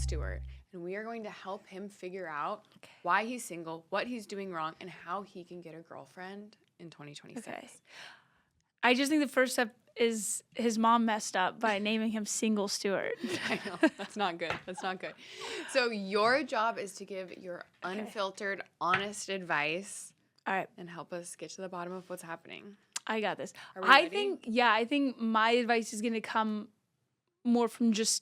Stuart, and we are going to help him figure out why he's single, what he's doing wrong, and how he can get a girlfriend in 2026. Okay. I just think the first step is his mom messed up by naming him Single Stuart. I know. That's not good. That's not good. So your job is to give your unfiltered, honest advice. All right. And help us get to the bottom of what's happening. I got this. Are we ready? I think my advice is going to come more from just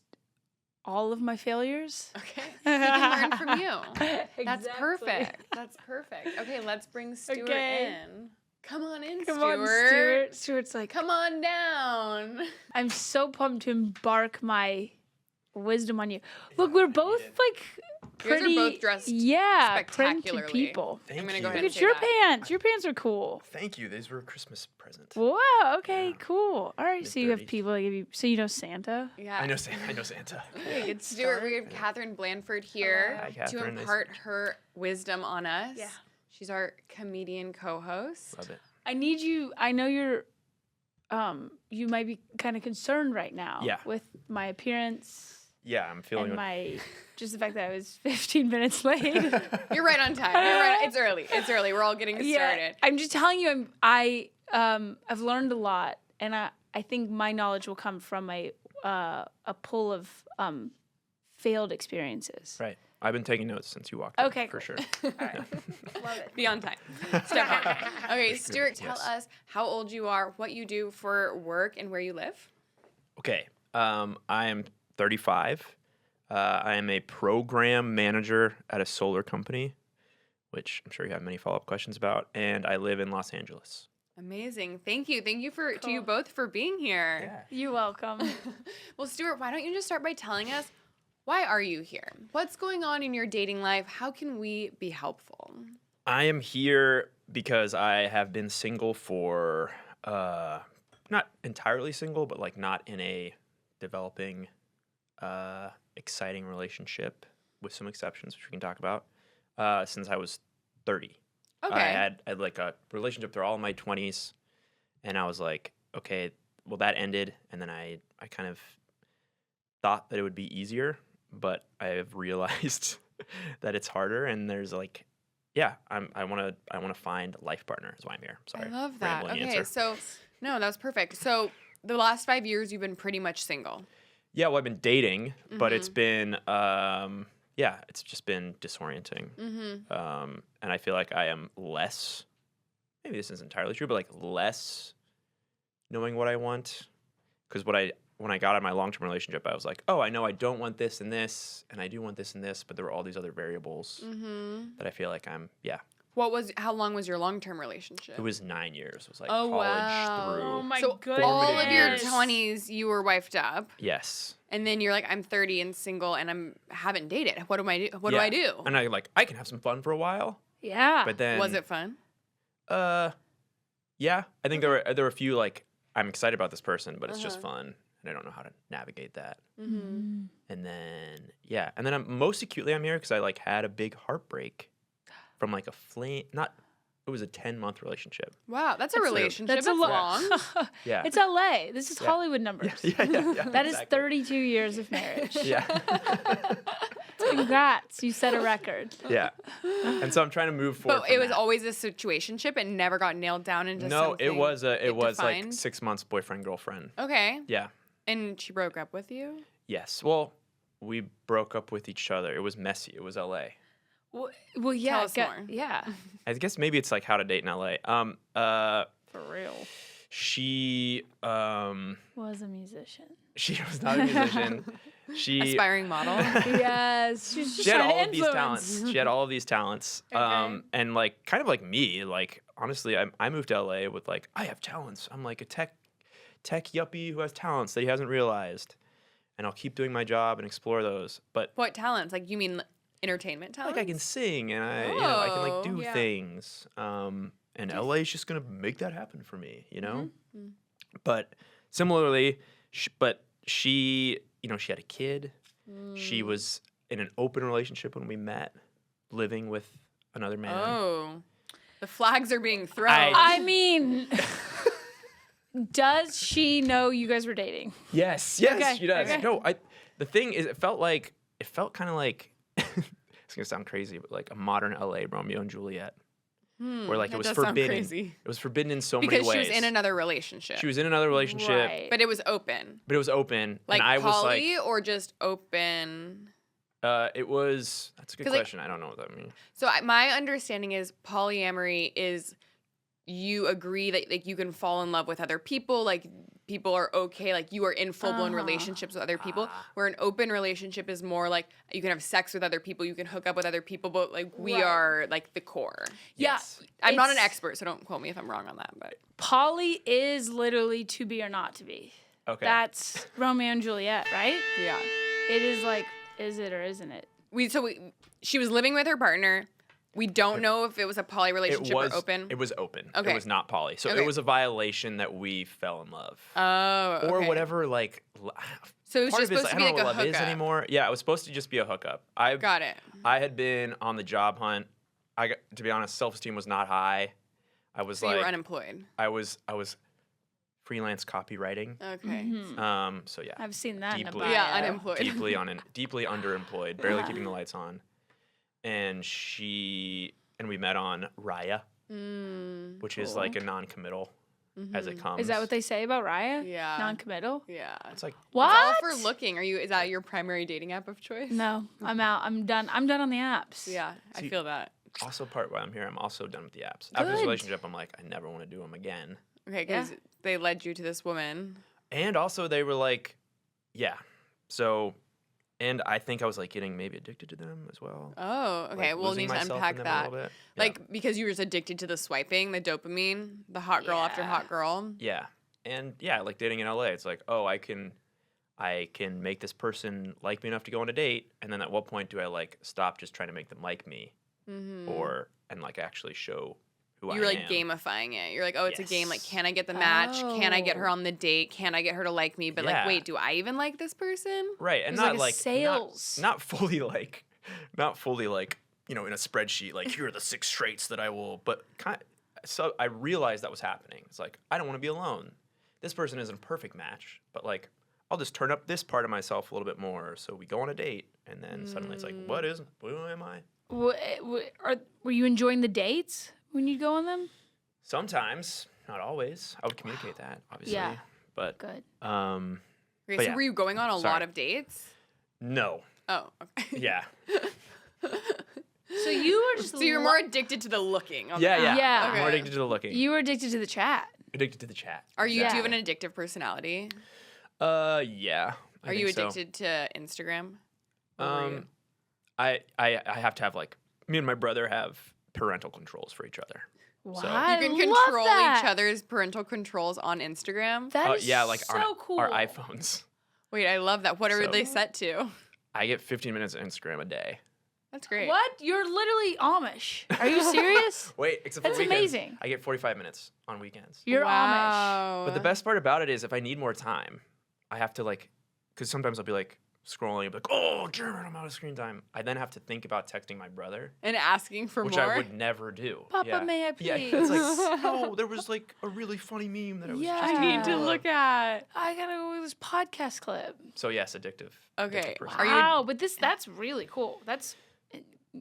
all of my failures. Okay. We can learn from you. That's Exactly. perfect. That's perfect. Okay, let's bring Stuart in. Come on in, Come Stuart. on, Stuart. Stuart's like, Come on down. I'm so pumped to embark my wisdom on you. Look, we're both like pretty. You guys are both dressed printed spectacularly. people. Thank I'm gonna you. go ahead Look and at say your that. pants. Your pants are cool. Thank you. These were a Christmas present. Wow. Okay. Cool. All right. So you have Mid-30s. people that give you. So you know Santa. Yeah. I know Santa. Okay, good Stuart, we have Katherine Blanford here Hi, to Katherine. Nice impart her wisdom on us. Yeah. She's our comedian co-host. Love it. I need you. I know you're. You might be kind of concerned right now. Yeah. With my appearance. Yeah, I'm feeling And my just the fact that I was 15 minutes late. You're right on time. You're right. It's early. It's early. We're all getting started. I'm just telling you, I've learned a lot, and I think my knowledge will come from a pull of failed experiences. Right. I've been taking notes since you walked in. Okay, For cool. sure. All right. Love it. Be on time. Step on. Okay, Stuart, tell Yes. us how old you are, what you do for work, and where you live. Okay. I am 35. I am a program manager at a solar company, which I'm sure you have many follow-up questions about, and I live in Los Angeles. Amazing. Thank you. Thank you to you Cool. both for being here. You're welcome. Well, Stuart, why don't you just start by telling us, why are you here? What's going on in your dating life? How can we be helpful? I am here because I have been single for, not entirely single, but like not in a developing, exciting relationship, with some exceptions, which we can talk about, since I was 30. Okay. I had like a relationship through all of my 20s, and I was like, okay, well, that ended, and then I kind of thought that it would be easier, but I've realized that it's harder, and there's like, yeah, I want to find a life partner is why I'm here. Sorry. I love that. rambling Okay, answer. so, no, that was perfect. So the last 5 years, you've been pretty much single. Yeah, well, I've been dating, but Mm-hmm. it's been, it's just been disorienting. Mm-hmm. And I feel like I am less, maybe this isn't entirely true, but like less knowing what I want. Because when I got out of my long-term relationship, I was like, oh, I know I don't want this and this, and I do want this and this, but there were all these other variables that I feel like How long was your long-term relationship? it was 9 years. It was like Oh, college wow. through. Oh my So goodness. all of your years. 20s, you were wifed up, Yes. and then you're like, I'm 30 and single, and haven't dated. What do I do? What do Yeah. I do? And I can have some fun for a while, Yeah. but then Was it fun? Yeah, I think there were a few like I'm excited about this person, but it's just Uh-huh. fun, and I don't know how to navigate that. Mm-hmm. And then I'm most acutely I'm here because I like had a big heartbreak from like a flame. It was a 10-month relationship. Wow, that's a relationship. That's a lo- long. Yeah. It's LA. This is Hollywood numbers. yeah. That is exactly. 32 years of marriage. Yeah. Congrats. You set a record. Yeah. And so I'm trying to move forward. But from it was that. always a situationship and never got nailed down into No, something. it was like defined? 6 months boyfriend girlfriend. Okay. Yeah. And she broke up with you? Yes. Well, we broke up with each other. It was messy. It was LA. Well, yeah. Tell us more. Yeah. I guess maybe it's like how to date in LA. For real. She Was a musician. she was not a musician. She Aspiring model. Yes. She's just she had trying to all of these influence. talents. She had all of these talents. Okay. And like kind of like me, like honestly, I moved to LA with like I have talents. I'm like a tech yuppie who has talents that he hasn't realized. And I'll keep doing my job and explore those. But What talents? Like, you mean entertainment talents? like I can sing and I can like do yeah. things. And LA is just gonna make that happen for me, you know. But similarly, she had a kid. She was in an open relationship when we met, living with another man. Oh. The flags are being thrown. I mean, does she know you guys were dating? Yes, Okay, she does. okay. No, the thing is, it felt like it felt kind of like it's gonna sound crazy, but like a modern LA Romeo and Juliet. Where like it was forbidden. It was forbidden in so many ways. Because she was in another relationship. She was in another relationship. Right. But it was open. Like, and I was like, or just open? It was. That's a good question. I don't know what that means. So my understanding is polyamory is you agree that like you can fall in love with other people, like people are okay, like you are in full-blown relationships with other people, where an open relationship is more like you can have sex with other people, you can hook up with other people, but like we are like the core. Yes. Yeah. I'm not an expert, so don't quote me if I'm wrong on that, but Poly is literally to be or not to be. Okay. That's Romeo and Juliet, right? yeah. It is like, is it or isn't it? She was living with her partner. We don't know if it was a poly relationship or open. It was open. Okay. It was not poly. So Okay. it was a violation that we fell in love. Oh, okay. Or whatever, like. So it was part just of it is, supposed to I be don't like know a what love is hookup. anymore. Yeah, it was supposed to just be a hookup. Got it. I had been on the job hunt. To be honest, self-esteem was not high. I was So like. you were unemployed. I was freelance copywriting. Okay. So yeah. I've seen that in a Deeply- bio. Yeah, unemployed. deeply underemployed, barely keeping the lights on. And we met on Raya, which is like a non-committal as it comes. Is that what they say about Raya? Yeah. Non-committal? Yeah. It's like What? It's all for looking. Is that your primary dating app of choice? No, I'm out. I'm done. I'm done on the apps. Yeah, I feel that. also part why I'm here. I'm also done with the apps. After this Good. relationship, I'm like, I never want to do them again. Okay, because they led you to this woman. And also they were like, yeah. So, and I think I was like getting maybe addicted to them as well. Oh, okay. Like, we'll losing need to myself unpack in them a that. little bit. Like, because you were just addicted to the swiping, the dopamine, the hot girl after hot girl. Yeah. And yeah, like dating in LA, it's like, oh, I can make this person like me enough to go on a date, and then at what point do I like stop just trying to make them like me, and like actually show who I am? You're like gamifying it. You're like, oh, it's a game. Like, Yes. can I get the match? Can I get her on the date? Can I get her to like me? But like, Yeah. wait, do I even like this person? Right, and It was not like a like sales. not fully like, you know, in a spreadsheet like here are the 6 traits that I will. But so I realized that was happening. It's like I don't want to be alone. This person isn't a perfect match, but like I'll just turn up this part of myself a little bit more. So we go on a date, and then suddenly it's like, who am I? Were you enjoying the dates when you'd go on them? Sometimes, not always. I would communicate that, obviously. Yeah. But Good. Okay, But so yeah. were you going on a Sorry. lot of dates? no. Oh, okay. Yeah. So you were just So you're more addicted to the looking. On Yeah, the yeah. app. Yeah. I'm more Okay. addicted to the looking. you were addicted to the chat. Addicted to the chat. Are you? Yeah. Do you have an addictive personality? Yeah. Are you addicted to Instagram? Or were you? I have to have like me and my brother have parental controls for each other. Wow, So- You I can love control that. each other's parental controls on Instagram. That is yeah, like so on cool. our iPhones. Wait, I love that. What are So- they set to? I get 15 minutes of Instagram a day. That's great. What? You're literally Amish. Are you serious? Wait, except That's for weekends. amazing. I get 45 minutes on weekends. You're Amish. wow. But the best part about it is if I need more time, I have to like, because sometimes I'll be like scrolling, I'll be like, oh, German, I'm out of screen time. I then have to think about texting my brother, And asking for which more. I would never do. Papa, yeah. may I Yeah, please? it's like, no, there was like a really funny meme that I was Yeah. just I need to thinking look of. at. I gotta go with this podcast clip. So yes, addictive. Okay. Addictive person. Are you- Wow, but that's really cool.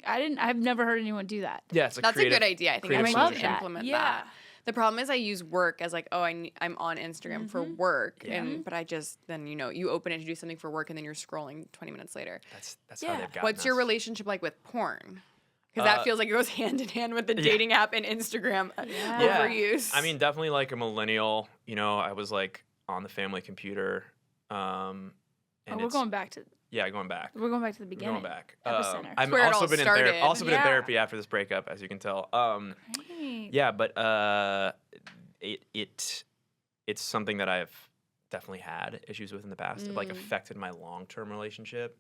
I've never heard anyone do that. Yeah, it's That's a good idea. I think I creative might love need to that. implement Yeah. that. The problem is I use work as like, oh, I'm on Instagram for work, but I just then you open it to do something for work, and then you're scrolling 20 minutes later. That's how Yeah. they've gotten What's your us. relationship like with porn? Because that feels like it goes hand in hand with the dating app and Instagram Yeah. overuse. I mean, definitely like a millennial. You know, I was like on the family computer. And We're it's- going back to going back. the We're beginning. going back. Epicenter. I've where it also all been started. in Yeah. therapy after this breakup, as you can tell. Right. Yeah, but it's something that I've definitely had issues with in the past. It like affected my long-term relationship,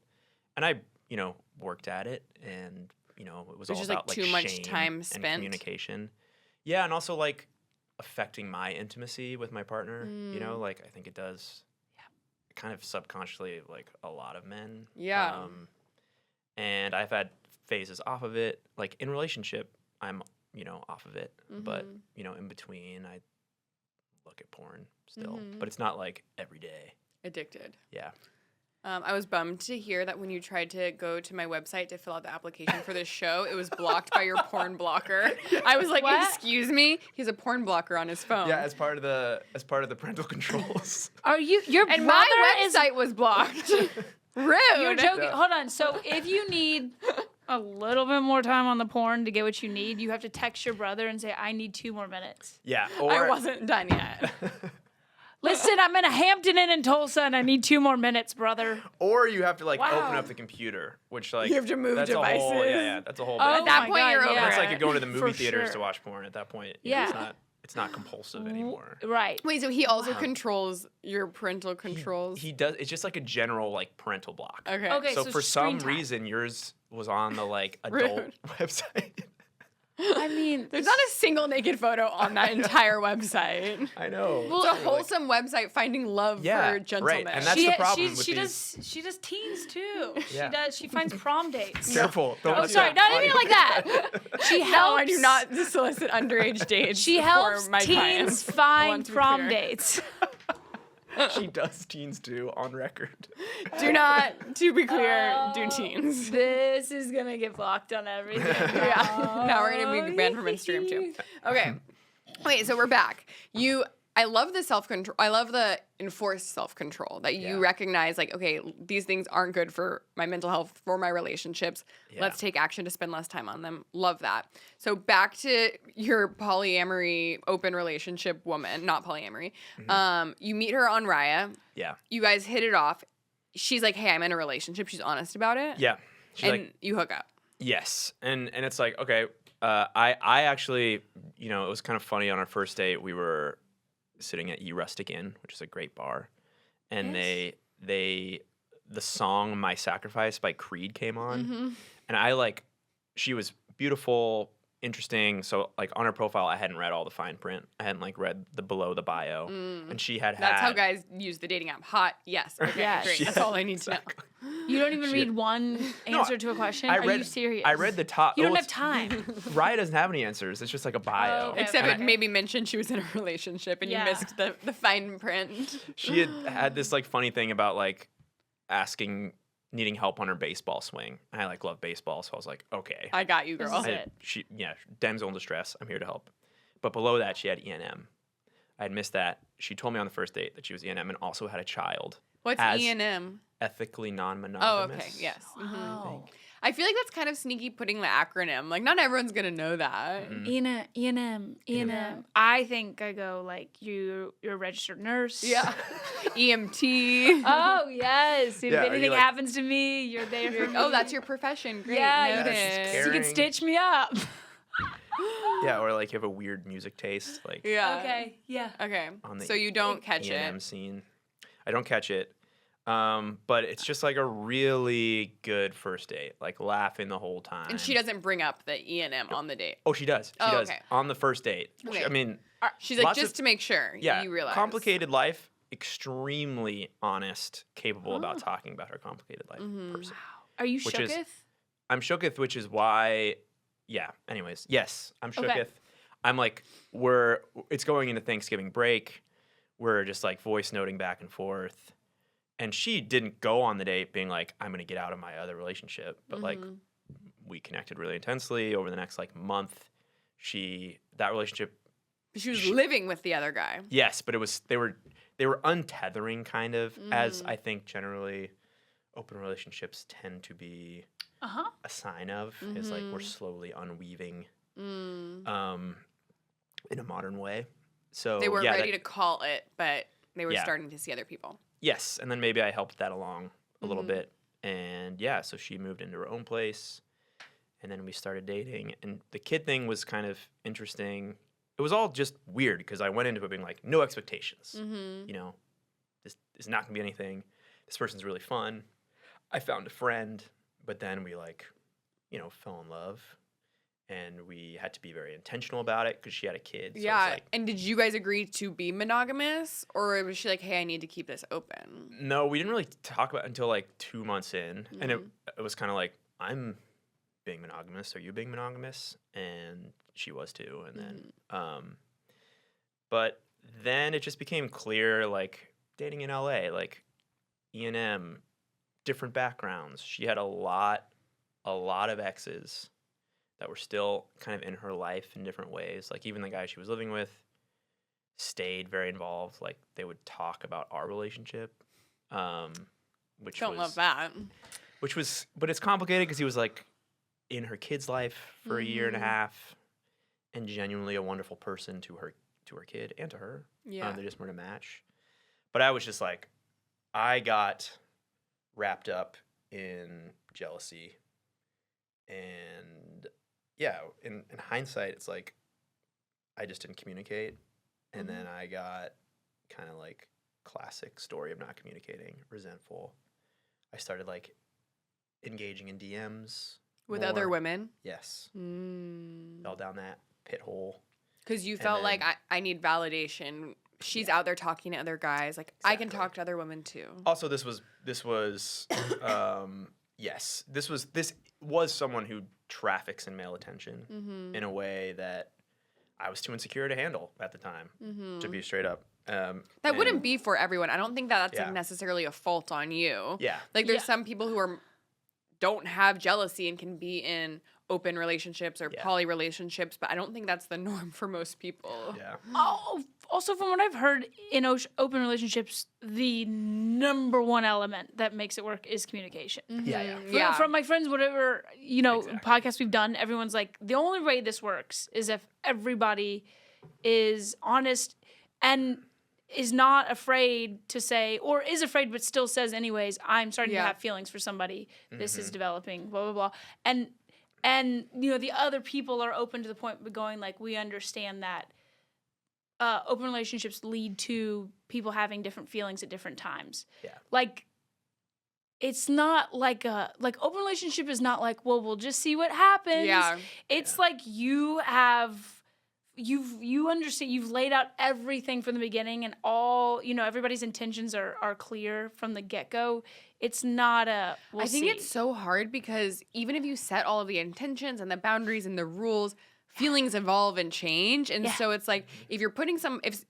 and I worked at it, and it was Which all is, like, about too much shame time and spent. communication. Yeah, and also like affecting my intimacy with my partner. Like I think it does. Kind of subconsciously, like a lot of men. Yeah. And I've had phases off of it. Like in relationship, I'm off of it, but in between, I look at porn still. But it's not like every day. Addicted. Yeah. I was bummed to hear that when you tried to go to my website to fill out the application for this show, it was blocked by your porn blocker. I was like, What? excuse me? He has a porn blocker on his phone. Yeah, as part of the parental controls. Are you? Your and brother my is. website was blocked. Rude. You're joking. Yeah. Hold on. So if you need a little bit more time on the porn to get what you need, you have to text your brother and say, "I need 2 more minutes." Yeah, I or wasn't done yet. Listen, I'm in a Hampton Inn in Tulsa, and I need 2 more minutes, brother. or you have to like open Wow. up the computer, which like You have to move that's A whole, devices. yeah, that's a whole. Oh bit. that my point, God, you're over yeah. It's like it. you're going to the movie For theaters sure. to watch porn. At that point, Yeah. it's not compulsive anymore. Right. Wait, so he also controls your parental controls? He does. It's just like a general like parental block. Okay. Okay. So so for screen some time. reason, yours was on the like adult Rude. website. I mean, There's not a single naked photo on that entire website. I know. Well, It's a wholesome website finding love Yeah, for right, gentlemen. and that's the problem with she these- does teens too. Yeah. She finds prom dates. Careful. Don't Oh, let sorry, that not audio- even like that. She helps. No, I do not solicit underage dates. She for helps my teens clients. I find want to be prom clear. dates. She does teens too on record. Do not, to be clear, do Oh. teens. This is gonna get blocked on everything. Yeah. Now we're gonna be banned from Instagram too. Okay. Wait, so we're back. I love the self-control. I love the enforced self-control that you Yeah. recognize, like, okay, these things aren't good for my mental health, for my relationships. Yeah. Let's take action to spend less time on them. Love that. So back to your polyamory, open relationship woman, not polyamory. You meet her on Raya. Yeah. You guys hit it off. She's like, hey, I'm in a relationship. She's honest about it. Yeah. She's And like, you hook up. yes. And it's like, okay, I actually, it was kind of funny on our first date. We were sitting at Rustic Inn, which is a great bar. And Yes. the song My Sacrifice by Creed came on. Mm-hmm. And she was beautiful, interesting. So like on her profile, I hadn't read all the fine print. I hadn't like read the below the bio. And she had That's how guys use the dating app. Hot, yes. Okay, Yes. great. That's all I need to know. You don't even Shit. read one answer to a question? Are you serious? I read the top. You don't well, have time. Raya doesn't have any answers. It's just like a bio. Oh, okay. Except Okay. it maybe mentioned she was in a relationship and Yeah. you missed the fine print. She had this like funny thing about like needing help on her baseball swing. I like love baseball, so I was like, okay. I got you, This girl. is it. Damsel in distress. I'm here to help. But below that, she had ENM. I had missed that. She told me on the first date that she was ENM and also had a child. What's As E&M? Ethically Oh, non-monogamous. okay. Yes. Mhm. Wow. I feel like that's kind of sneaky putting the acronym. Like, not everyone's going to know that. E&M. I think I go like you're a registered nurse. Yeah. EMT. Oh yes. If Yeah, are you anything like- happens to me, you're there for me. Oh, that's your profession. Great. Yeah, Noted. she's you can caring. stitch me up. Yeah, or like you have a weird music taste, like Yeah. Okay. Yeah. Okay. on the So you don't catch E&M it. scene. I don't catch it. But it's just like a really good first date, like laughing the whole time. And she doesn't bring up the E&M on the date. Oh, she does. She Oh, does. okay. On the first date. Okay. I mean, She's like, Lots just of- to make sure yeah, you realize. complicated life, extremely honest, capable Oh. about talking about her complicated life Mm-hmm. person. Are you Which is- shooketh? I'm shooketh, which is why, yeah. Anyways, yes, I'm shooketh. Okay. I'm like, it's going into Thanksgiving break. We're just like voice noting back and forth. And she didn't go on the date being like, I'm going to get out of my other relationship. But like, Mm-hmm. we connected really intensely over the next like month. That relationship, She was living with the other guy. yes, but they were untethering kind of, as Mm. I think generally open relationships tend to be Uh-huh. a sign of, is like we're Mhm. slowly unweaving Mm. in a modern way. So They weren't yeah, ready to call it, but they were Yeah. starting to see other people. yes, and then maybe I helped that along a little Mhm. bit, and yeah, so she moved into her own place, and then we started dating, and the kid thing was kind of interesting. It was all just weird because I went into it being like, no expectations. Mm-hmm. You know, this is not gonna be anything. This person's really fun. I found a friend, but then we fell in love, and we had to be very intentional about it because she had a kid. So it was Yeah. like, And did you guys agree to be monogamous, or was she like, "Hey, I need to keep this open"? no, we didn't really talk about it until like 2 months in, and Mm-hmm. it was kind of like, I'm being monogamous. Are you being monogamous? And she was too. And then, Mm-hmm. but then it just became clear, like dating in LA, like E&M different backgrounds. She had a lot of exes that were still kind of in her life in different ways. Like even the guy she was living with stayed very involved. Like they would talk about our relationship, which Don't love that. But it's complicated because he was like in her kid's life for a year and a half, and genuinely a wonderful person to her kid and to her. Yeah. They just weren't a match. But I was just like, I got wrapped up in jealousy, and yeah, in hindsight, it's like I just didn't communicate, and then I got kind of like classic story of not communicating, resentful. I started like engaging in DMs With more. other women? Yes. Fell down that pit hole. Because you And felt then- like, I need validation. She's out there talking to other guys. Like, I can talk to other women too. Also, this was yes, this was someone who traffics in male attention in a way that I was too insecure to handle at the time, to be straight up. That wouldn't be for everyone. I don't think that's Yeah. like necessarily a fault on you. Yeah. Like there's some people who don't have jealousy and can be in open relationships or poly relationships, but I don't think that's the norm for most people. Yeah. Oh, also, from what I've heard, in open relationships, the number one element that makes it work is communication. Yeah. From my friends, whatever, Exactly. podcasts we've done, everyone's like, the only way this works is if everybody is honest and is not afraid to say, or is afraid but still says anyways, I'm starting to have feelings for somebody. This is developing, blah, blah, blah. And the other people are open to the point of going like, we understand that open relationships lead to people having different feelings at different times. Yeah. Like, it's not like open relationship is not like, well, we'll just see what happens. Yeah. It's like you understand, you've laid out everything from the beginning, and all, everybody's intentions are clear from the get-go. It's not a, I think it's so hard because even if you set all of the intentions and the boundaries and the rules, feelings evolve and change. And so it's like, if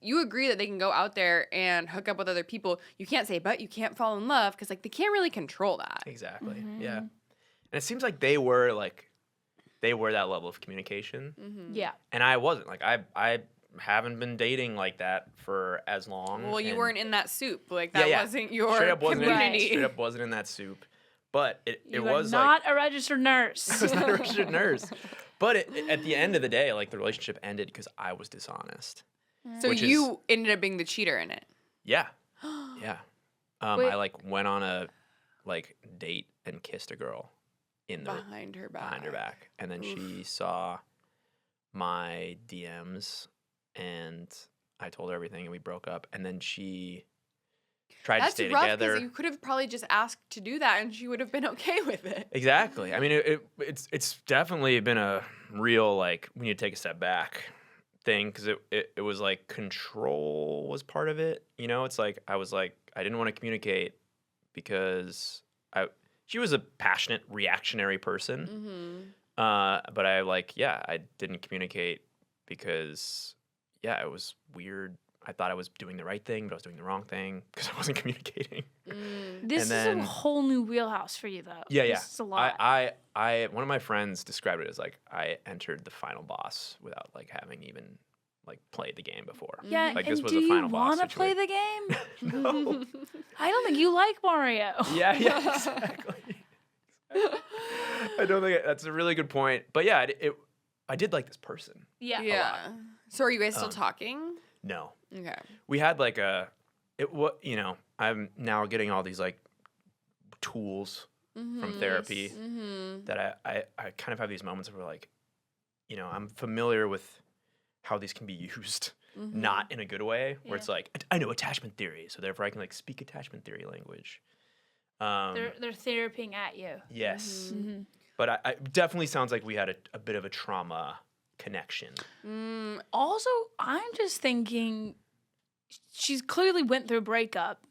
you agree that they can go out there and hook up with other people, you can't say, but you can't fall in love, because like they can't really control that. Exactly. Yeah. And it seems like they were that level of communication. Yeah. And I wasn't. Like I haven't been dating like that for as long. Well, you and weren't in that soup. Like that wasn't your straight up wasn't community. straight up wasn't in that soup. But it You was are not a registered nurse. I was not a registered nurse. But at the end of the day, like the relationship ended because I was dishonest. So Which you ended up being the cheater in it. Yeah. Yeah. Wait. I like went on a date and kissed a girl Behind her back. and then she saw my DMs and I told her everything and we broke up, and then she tried to stay rough, together. because you could have probably just asked to do that and she would have been okay with it. Exactly. I mean, it's definitely been a real like we need to take a step back thing, because it was like control was part of it. It's like I was like I didn't want to communicate because she was a passionate, reactionary person. But I didn't communicate because it was weird. I thought I was doing the right thing, but I was doing the wrong thing because I wasn't communicating. This is a whole new wheelhouse for you, though. Yeah. This is a lot. I one of my friends described it as like I entered the final boss without like having even like played the game before. Yeah, like and this was do a you final boss want to play the situation. game? No. I don't think you like Mario. Yeah, exactly. I don't think that's a really good point. But yeah, I did like this person. Yeah. So are you guys still talking? No. Okay. We had like I'm now getting all these like tools from therapy that I kind of have these moments where like, I'm familiar with how these can be used, not in a good way, where it's like, I know attachment theory, so therefore I can like speak attachment theory language. They're therapying at you. Yes. But I definitely sounds like we had a bit of a trauma connection. Also, I'm just thinking she's clearly went through a breakup,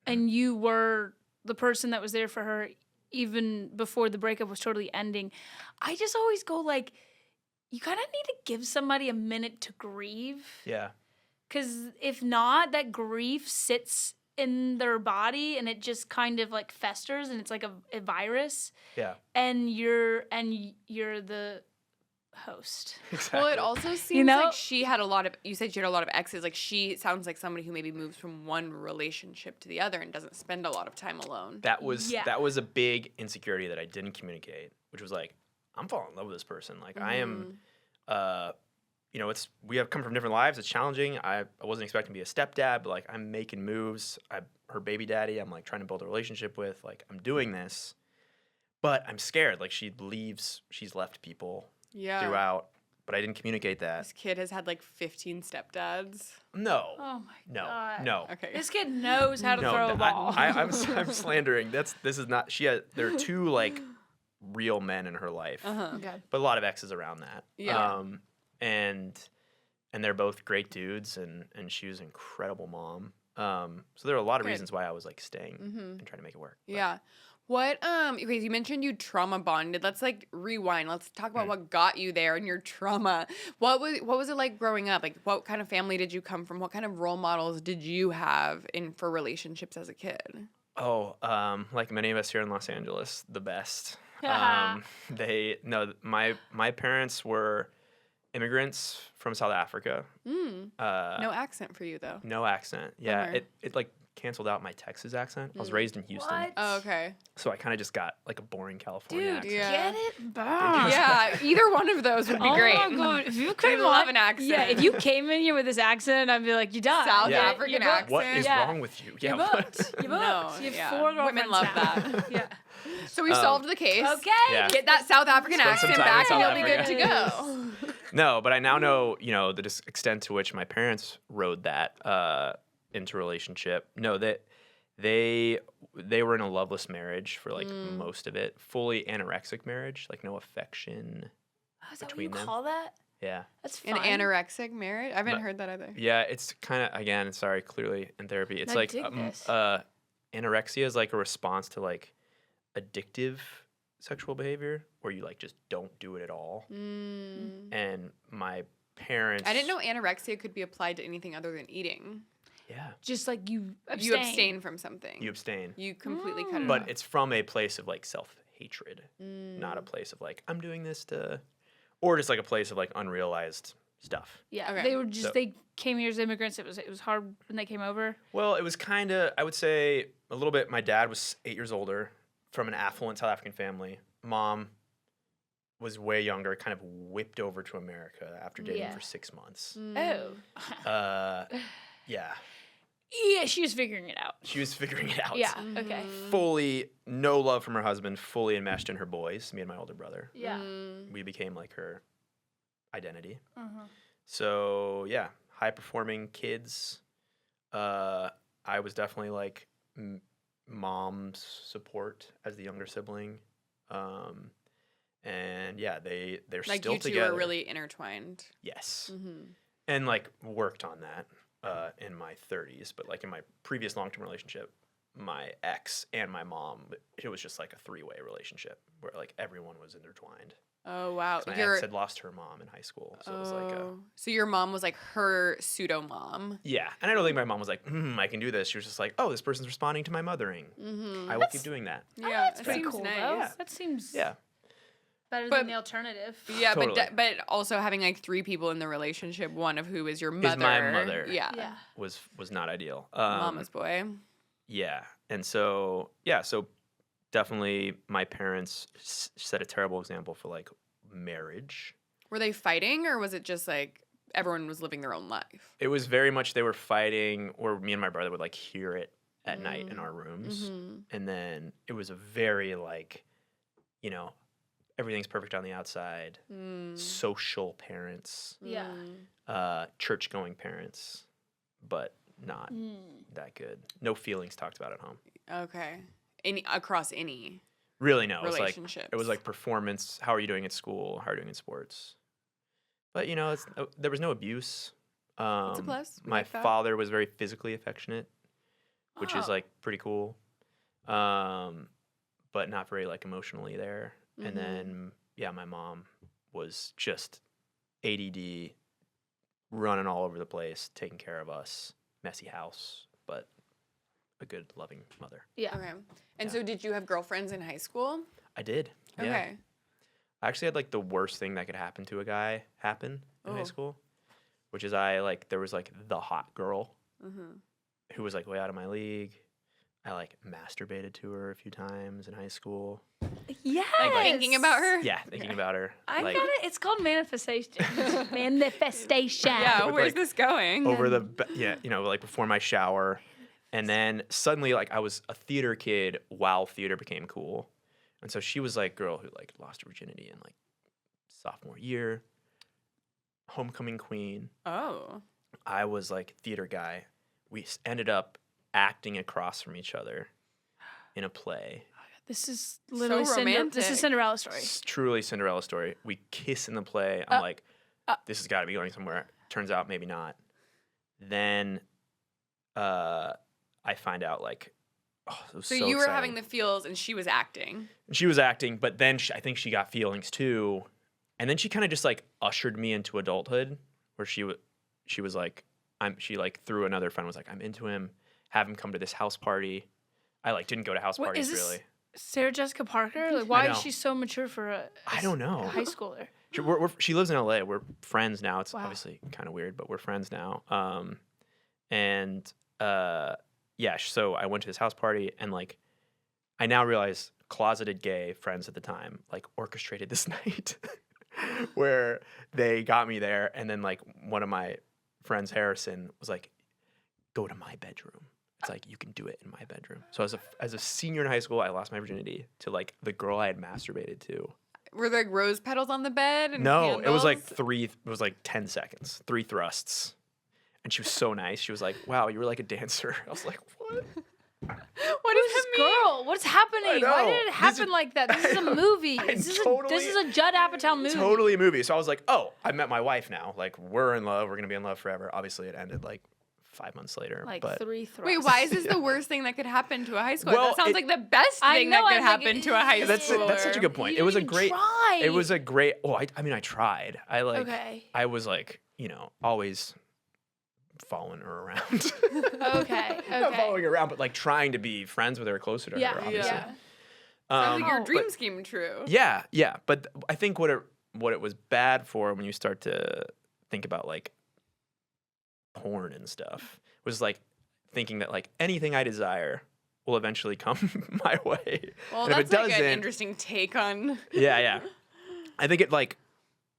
and you were the person that was there for her even before the breakup was totally ending. I just always go like, you kind of need to give somebody a minute to grieve. Yeah. Because if not, that grief sits in their body, and it just kind of like festers, and it's like a virus. Yeah. And you're the host. Exactly. Well, it also seems know? like she had a lot of. You said she had a lot of exes. Like she sounds like somebody who maybe moves from one relationship to the other and doesn't spend a lot of time alone. That was Yeah. that was a big insecurity that I didn't communicate, which was like, I'm falling in love with this person. Like I am, you know, we have come from different lives. It's challenging. I wasn't expecting to be a stepdad, but like I'm making moves. Her baby daddy. I'm like trying to build a relationship with. Like I'm doing this, but I'm scared. Like she believes she's left people Yeah. throughout, but I didn't communicate that. This kid has had like 15 stepdads. No. Oh my No. god. No. Okay. This kid knows how to throw a ball. I'm slandering. This is not. There are two like real men in her life, Okay. but a lot of exes around that. Yeah. And they're both great dudes, and she was an incredible mom. So there are a lot of Good. reasons why I was like staying and trying to make it work. But Yeah. What okay, you mentioned you trauma bonded. Let's like rewind. Let's talk about what got you there and your trauma. What was it like growing up? Like what kind of family did you come from? What kind of role models did you have for relationships as a kid? Oh, like many of us here in Los Angeles, the best. Yeah. My parents were immigrants from South Africa. No accent for you though. No accent. Yeah, Bummer. it like canceled out my Texas accent. I was raised in Houston, What? Oh, okay. so I kind of just got like a boring California Dude, accent. Yeah. get it burn. Yeah, either one of those would be great. Oh my god, if you I came love on, an accent. Yeah, if you came in here with this accent, I'd be like, you done. South Yeah. African You're booked. accent. What is Yeah. wrong with you? You're booked. You're booked. No, you have yeah. 4 girlfriends Women love now. that. Yeah. So we solved the case. Okay. Yeah. Get that South African Spend some accent time in back and South you'll be good to Africa. go. No, but I now know, the extent to which my parents rode that into relationship. No, that they were in a loveless marriage for like most of it. Fully anorexic marriage, like no affection. Oh, is that what Between you them. call that? Yeah. That's An fun. anorexic marriage? I haven't But- heard that either. Yeah, it's kind of, again, sorry, clearly in therapy. It's I like dig this. anorexia is like a response to like addictive sexual behavior where you like just don't do it at all. And my parents, I didn't know anorexia could be applied to anything other than eating. Yeah, Just like you abstain. You abstain from something. you abstain. You completely cut it But off. it's from a place of like self-hatred, not a place of like I'm doing this to, or just like a place of like unrealized stuff. Yeah. Okay. They were just So- they came here as immigrants. It was hard when they came over. Well, it was kind of, I would say a little bit. My dad was 8 years older, from an affluent South African family. Mom was way younger, kind of whipped over to America after dating Yeah. for 6 months. Oh. Yeah, Yeah, she was figuring it out. she was figuring it out. Yeah. Okay. Fully, no love from her husband, fully enmeshed in her boys, me and my older brother. Yeah. We became like her identity. Uh-huh. So, yeah, high performing kids. I was definitely like mom's support as the younger sibling. And yeah, they're Like still you two together. are really intertwined. Yes. Mm-hmm. And like worked on that in my 30s, but like in my previous long-term relationship, my ex and my mom, it was just like a 3-way relationship where like everyone was intertwined. Oh wow. 'Cause my ex had lost her mom in high school, so it was like So your mom was like her pseudo mom. yeah. And I don't think my mom was like, I can do this. She was just like, oh, this person's responding to my mothering. I will keep doing that. Yeah, That's that pretty seems cool. nice. Though. Yeah. That seems Yeah. better But- than the alternative. Yeah, Totally. but also having like 3 people in the relationship, one of who is your mother. Is my mother. Yeah. Yeah. was not ideal. Mama's boy. Yeah. And so, yeah, so definitely my parents set a terrible example for like marriage. Were they fighting or was it just like everyone was living their own life? It was very much they were fighting, or me and my brother would like hear it at night in our rooms. And then it was a very like, everything's perfect on the outside, social parents, Yeah. church going parents, but not that good. No feelings talked about at home. Okay. Across any. Really, no. It was Relationships. like performance. How are you doing at school? How are you doing in sports? But there was no abuse. That's a plus. We My like that. father was very physically affectionate, which is Oh. like pretty cool. But not very like emotionally there. And then my mom was just ADD, running all over the place, taking care of us, messy house, but a good, loving mother. Yeah. Okay. And so did you have girlfriends in high school? I did. Yeah. Okay. I actually had like the worst thing that could happen to a guy happen in high school, which is there was like the hot girl who was like way out of my league. I like masturbated to her a few times in high school. Yes. Like thinking about her? Yeah, thinking about her. I like, got it. It's called manifestation. Manifestation. Yeah, With, where's like, this going? over the like before my shower, and then suddenly like I was a theater kid while theater became cool, and so she was like girl who like lost her virginity in like sophomore year, homecoming queen. Oh. I was like theater guy. We ended up acting across from each other in a play. This is literally romantic. This is Cinderella story. It's truly Cinderella story. We kiss in the play. I'm like, this has got to be going somewhere. Turns out maybe not. Then I find out like, it was So so you were exciting. having the feels and she was acting. And she was acting, but then I think she got feelings too. And then she kind of just like ushered me into adulthood, where she was like, she like through another friend was like, I'm into him. Have him come to this house party. I like didn't go to house parties really. Sarah Jessica Parker? Like, why know. is she so mature for I don't know. a high schooler? She lives in LA. We're friends now. It's Wow. obviously kind of weird, but we're friends now. So I went to this house party, and like, I now realize closeted gay friends at the time like orchestrated this night where they got me there, and then like one of my friends, Harrison, was like, "Go to my bedroom." It's like, you can do it in my bedroom. So as a senior in high school, I lost my virginity to like the girl I had masturbated to. Were there like rose petals on the bed? And No, candles? it was like 10 seconds, 3 thrusts. And she was so nice. She was like, wow, you were like a dancer. I was like, what? What does Who's this that mean? girl? What's happening? know. Why did it This happen is- like that? This is a movie. This is a Judd Apatow movie. Totally a movie. So I was like, oh, I met my wife now. Like, we're in love. We're going to be in love forever. Obviously, it ended like 5 months later. Like but 3 thrusts. Wait, why is this the worst thing that could happen to a high schooler? Well, that sounds it- like the best I thing know, that could I'm like, happen to a high schooler. That's such a good point. You It was a didn't great. try. It was a great. Oh, I mean, I tried. Okay. I was like, always following her around. Okay. Not following her around, but like trying to be friends with her, closer to Yeah. her. Obviously. Yeah. Sounds like your Oh. dreams came true. Yeah, yeah. But I think what it was bad for when you start to think about like porn and stuff was like thinking that like anything I desire will eventually come my way. Well, And if that's it like an doesn't- interesting take on Yeah. I think it like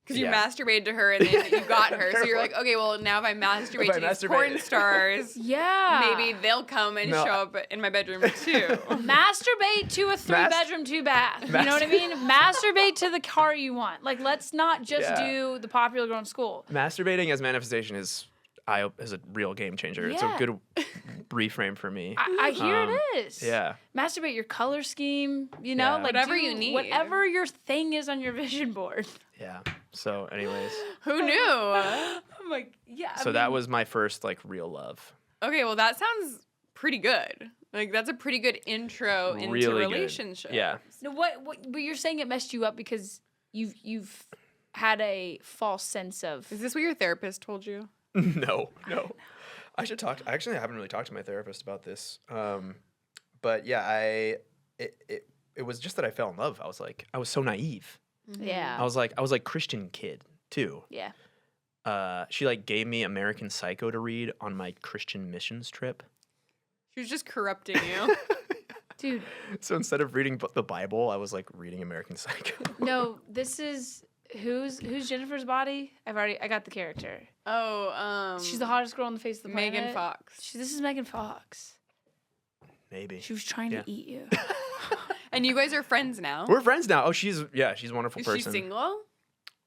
because you Yeah. masturbated to her and then you got her. So you're like, okay, well now if I masturbate to these porn stars, Yeah. maybe they'll come and No. show up in my bedroom too. Masturbate to a 3-bedroom, 2-bath. You know what I mean? Masturbate to the car you want. Like, let's not just Yeah. do the popular girl in school. masturbating as manifestation is a real game changer. It's a Yeah. good reframe for me. I hear it is. Yeah. Masturbate your color scheme, Yeah. like Whatever do you need. Whatever your thing is on your vision board. Yeah. So anyways, Who knew? I'm like, yeah. so that was my first like real love. Okay, well that sounds pretty good. Like that's a pretty good intro into Really good. relationships. Yeah. No, but you're saying it messed you up because you've had a false sense of Is this what your therapist told you? No. I should talk. I haven't really talked to my therapist about this. But yeah, it was just that I fell in love. I was so naive. yeah. I was like Christian kid too. Yeah. She like gave me American Psycho to read on my Christian missions trip. She was just corrupting you. Dude, So instead of reading the Bible, I was like reading American Psycho. no, this is who's Jennifer's body? I got the character. She's the hottest girl on the face of the planet. Megan Fox. This is Megan Fox. Maybe. She was trying Yeah. to eat you. And you guys are friends now. We're friends now. Oh, she's a wonderful Is person. she single?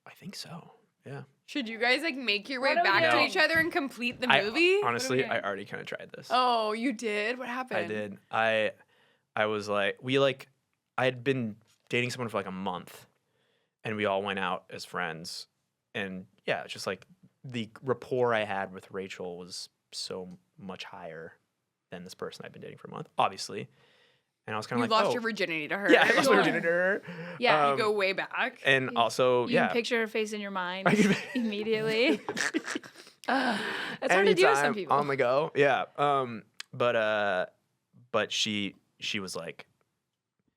I think so. Yeah. Should you guys like make your way What are we back to doing? each other and complete the movie? Honestly, doing? I already kind of tried this. Oh, you did? What happened? I did. I was like, I had been dating someone for like a month, and we all went out as friends, and yeah, it's just like the rapport I had with Rachel was so much higher than this person I'd been dating for a month, obviously. And I was kind You of like, lost oh, your virginity to her. yeah, I lost my Sure. virginity to her. Yeah, you You go way back. And also, You yeah, can picture her face in your mind I can- immediately. That's hard to do with some anytime people. on the go. Yeah. but she was like,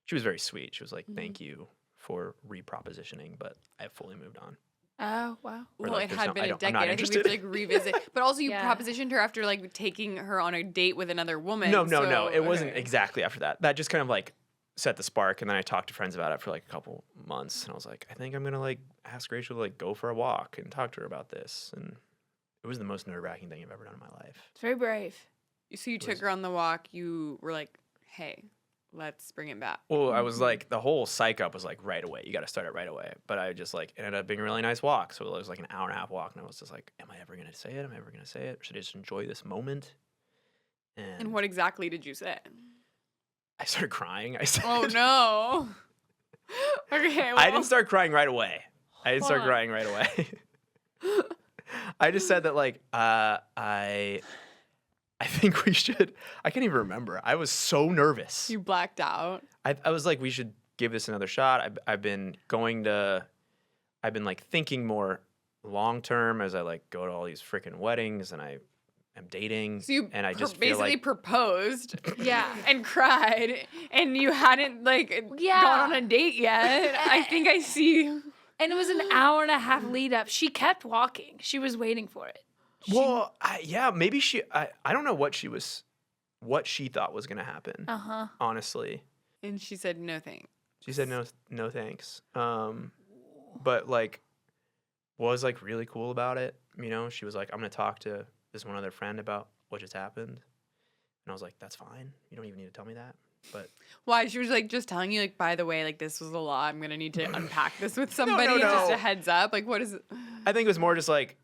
she was very sweet. She was like, thank you for repropositioning, but I have fully moved on. Oh, wow. Or, Well, like, it there's had no- been a I'm decade. not I think we have to like interested. revisit. But also, you Yeah. propositioned her after like taking her on a date with another woman. No. so- It wasn't okay. exactly after that. That just kind of like set the spark, and then I talked to friends about it for like a couple months, and I was like, I think I'm gonna like ask Rachel to like go for a walk and talk to her about this, and it was the most nerve-wracking thing I've ever done in my life. It's very brave. So you took her on the walk. You were like, "Hey, let's bring it back." Well, I was like, the whole psych up was like right away. You got to start it right away. But I just like, it ended up being a really nice walk. So it was like an hour and a half walk. And I was just like, am I ever going to say it? Am I ever going to say it? Or should I just enjoy this moment? And what exactly did you say? I started crying. I said, Oh no. Okay. Well, I didn't start crying right away. I didn't start Hold on. crying right away. I just said that like, I think we should, I can't even remember. I was so nervous. You blacked out. I was like, we should give this another shot. I've been like thinking more long term as I like go to all these freaking weddings and I am dating. So you and I just feel basically like proposed Yeah. and cried, and you hadn't like Yeah. gone on a date yet. I think I see. And it was an hour and a half lead up. She kept walking. She was waiting for it. well, maybe I don't know what she thought was gonna happen. Uh-huh. Honestly, And she said no thanks. she said no thanks. But like was like really cool about it. You know, she was like, I'm gonna talk to this one other friend about what just happened. And I was like, that's fine. You don't even need to tell me that. But Why? She was like just telling you like, by the way, like this was a lot. I'm gonna need to unpack this with somebody. no. Just a heads up. Like, what is it? I think it was more just like,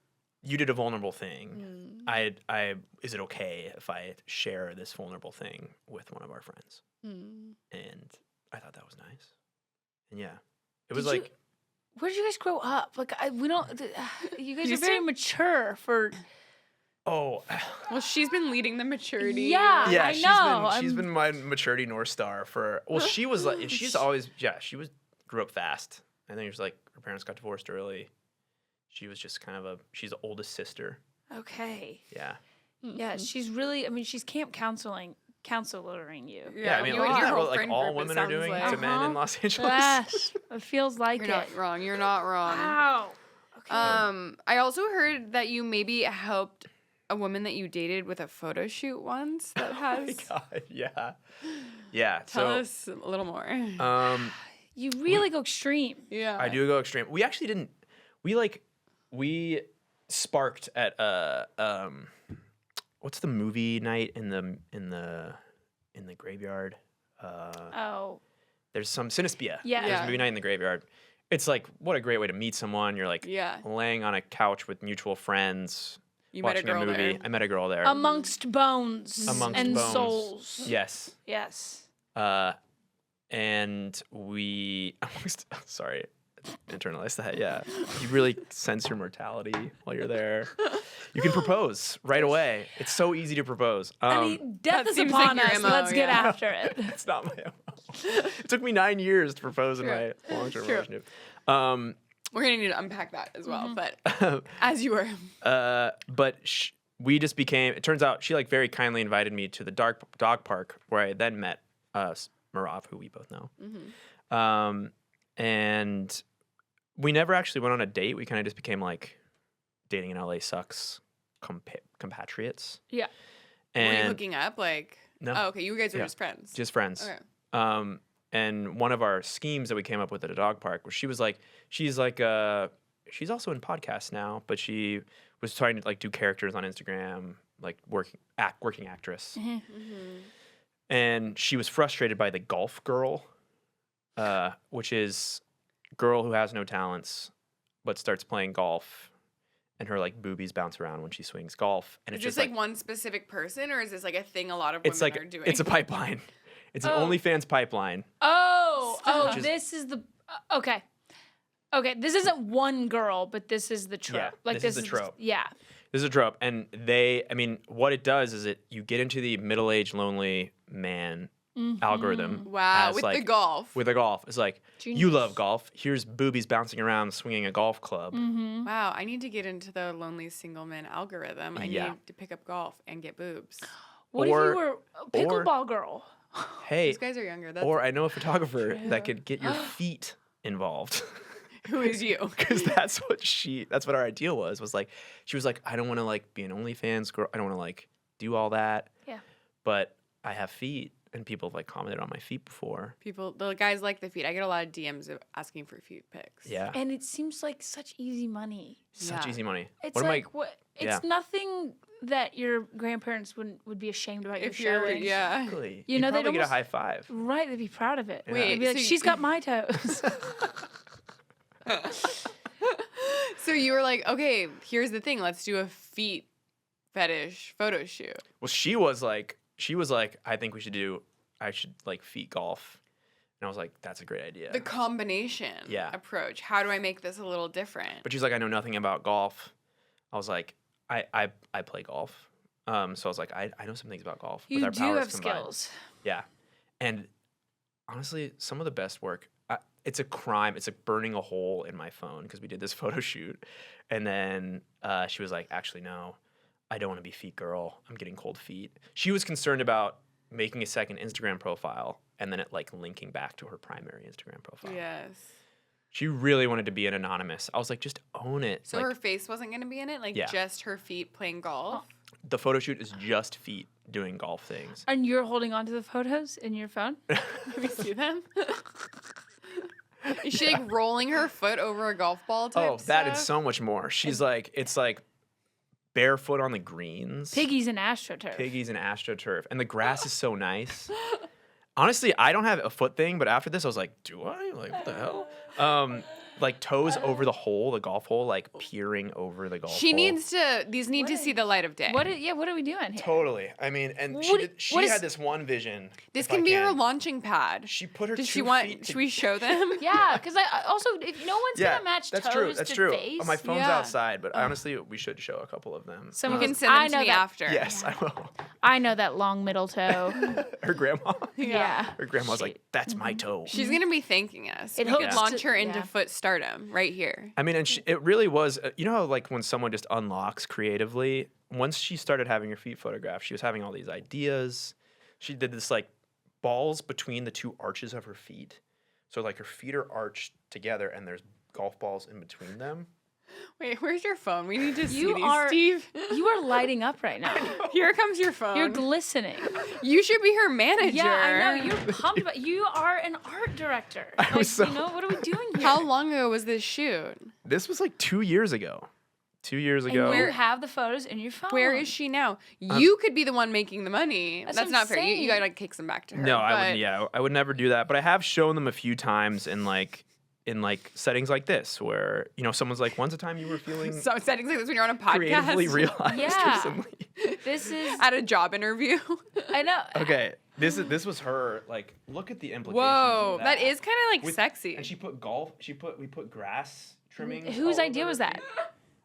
you did a vulnerable thing. Mm. Is it okay if I share this vulnerable thing with one of our friends? Mm. And I thought that was nice. And yeah, it was Did you- like, Where did you guys grow up? Like, we don't. You guys are Houston? very mature for. oh, Well, she's been leading the maturity. Yeah. yeah, I know, she's I'm- been my maturity North Star for, well, she was like, she's always, grew up fast. I think it was like, her parents got divorced early. She was just kind of she's the oldest sister. Okay. Yeah. Yeah, she's really. I mean, she's camp counseling you. Yeah, I mean, you isn't and your that whole what like friend all group, it women are sounds doing like. to men in Los Angeles? Yes, it feels like You're it. not wrong. You're not wrong. Wow. Okay. I also heard that you maybe helped a woman that you dated with a photo shoot once that Oh my has. God, yeah. Yeah. Tell so, us a little more. You really go extreme. Yeah. I do go extreme. We actually didn't. We sparked at what's the movie night in the graveyard? Oh. There's some Cinespia. Yeah. There's Yeah. a movie night in the graveyard. It's like what a great way to meet someone. You're like Yeah. laying on a couch with mutual friends, You met a watching girl movie. there. I met a girl there. Amongst bones Amongst and bones. souls. Yes. Yes. And we sorry, internalize that. Yeah, you really sense your mortality while you're there. You can propose right away. It's so easy to propose. I mean, death that is seems upon like your us. MO, Let's get yeah. after it. it's not my MO. It took me 9 years to propose in my long-term True. relationship. We're gonna need to unpack that as well, but as you were. But we just became. It turns out she like very kindly invited me to the dog park where I then met Marav, who we both know. And we never actually went on a date. We kind of just became like dating in LA sucks compatriots. Yeah. Were you And hooking up? Like, No. oh, okay, you guys were Yeah. just friends. just friends. Okay. And one of our schemes that we came up with at a dog park was she's also in podcasts now, but she was trying to like do characters on Instagram, like working actress. And she was frustrated by the golf girl, which is girl who has no talents, but starts playing golf, and her like boobies bounce around when she swings golf. And Is it's this just like one specific person, or is this like a thing a lot of it's women like are doing? it's a pipeline. It's an Oh. OnlyFans pipeline. Oh, Just- this is the okay. Okay, this isn't one girl, but this is the trope. Yeah, like this is the trope. Yeah. This is a trope, and what it does is you get into the middle-aged lonely man algorithm. Wow, as, with like, the golf. With the golf, it's like you Genius. love golf. Here's boobies bouncing around, swinging a golf club. Wow, I need to get into the lonely single man algorithm. I Yeah. need to pick up golf and get boobs. What if you were a pickleball girl? Hey, These guys are younger. That's or I know a photographer that could get your feet involved. who is you? Because that's what our ideal was like, she was like, I don't want to like be an OnlyFans girl. I don't want to like do all that. Yeah. But I have feet, and people have like commented on my feet before. The guys like the feet. I get a lot of DMs of asking for feet pics. Yeah. And it seems like such easy money. Such Yeah. easy money. It's What am like I- what? It's yeah. nothing that your grandparents would be ashamed about If your you're, showing. yeah. Exactly. You You'd know, they'd probably get a almost- high five. Right, they'd be proud of it. Yeah. They'd be like, so she's got my toes. So you were like, okay, here's the thing. Let's do a feet fetish photo shoot. Well, she was like, I think I should like feet golf. And I was like, that's a great idea. The combination approach. How do I make this a little different? But she's like, I know nothing about golf. I was like, I play golf. So I was like, I know some things about golf. with You our do powers have combined. skills. Yeah. And honestly, some of the best work, it's a crime. It's like burning a hole in my phone because we did this photo shoot. And then she was like, actually, no, I don't want to be feet girl. I'm getting cold feet. She was concerned about making a second Instagram profile and then it like linking back to her primary Instagram profile. Yes. She really wanted to be an anonymous. I was like, just own it. So like, her face wasn't going to be in it? Like Yeah. just her feet playing golf? the photo shoot is just feet doing golf things. And you're holding on to the photos in your phone? Can we see them? Is she like rolling her foot over a golf ball type Oh, that stuff? is so much more. She's like, it's like barefoot on the greens. Piggies and AstroTurf. Piggies and AstroTurf. And the grass is so nice. Honestly, I don't have a foot thing, but after this, I was like, do I? Like, what the hell? Like toes over the hole, the golf hole, like peering over the golf hole. These need to see the light of day. What are we doing here? Totally. I mean, and What she is- had this one vision. This if I can be her launching pad. She put her Does two she want, feet should we show them? Yeah, because I also, if no one's Yeah, going to match that's toes true. That's to true. face. Oh, my phone's Yeah. outside, but honestly, we should show a couple of them. Some You of can us- send them I to know me that- after. Yes, I will. I know that long middle toe. Her grandma. Yeah. Her grandma's like, that's my toe. She's going to be thanking us. It We could hopes launch to- her into yeah. foot stardom right here. I mean, and it really was, you know how like when someone just unlocks creatively, once she started having her feet photographed, she was having all these ideas. She did this like balls between the two arches of her feet. So like her feet are arched together and there's golf balls in between them. Wait, where's your phone? We need to see You these, are- Steve. You are lighting up right now. Here comes your phone. You're glistening. You should be her manager. Yeah, I know. You're pumped about. You are an art director. Like, was so- you know, what are we doing here? How long ago was this shoot? This was like 2 years ago. 2 years And ago. you have the photos in your phone. Where is she now? You could be the one making the money. That's That's what not I'm fair. You saying. gotta like kick some back to her. No, I but- wouldn't. Yeah, I would never do that. But I have shown them a few times in like settings like this, where someone's like, "When's the time you were feeling So settings like this when you're on a podcast. creatively realized Yeah. recently?" This is. At a job interview. I know. Okay, this was her. Like, look at the implications. Whoa, of that is kind of like With- sexy. And we put grass trimmings. Whose all idea over was her that? feet.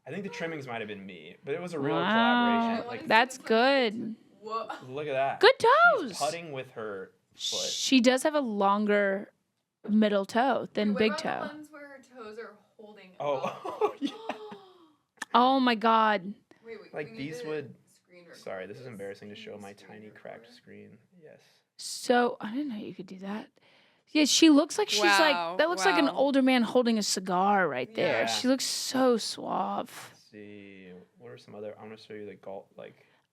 I think the trimmings might have been me, but it was a real Wow. collaboration. Like, That's good. Whoa. look at that. Good She's toes. putting with her foot. She does have a longer middle toe than big toe. ones where her toes are holding? Oh, yeah. Oh my God. Wait, Like these would. Sorry, this is embarrassing to show my tiny cracked screen. Yes. So I didn't know you could do that. Yeah, she looks like she's Wow, like that looks like an wow. older man holding a cigar right there. Yeah. She looks so suave. Let's see. What are some other? I'm gonna show you the golf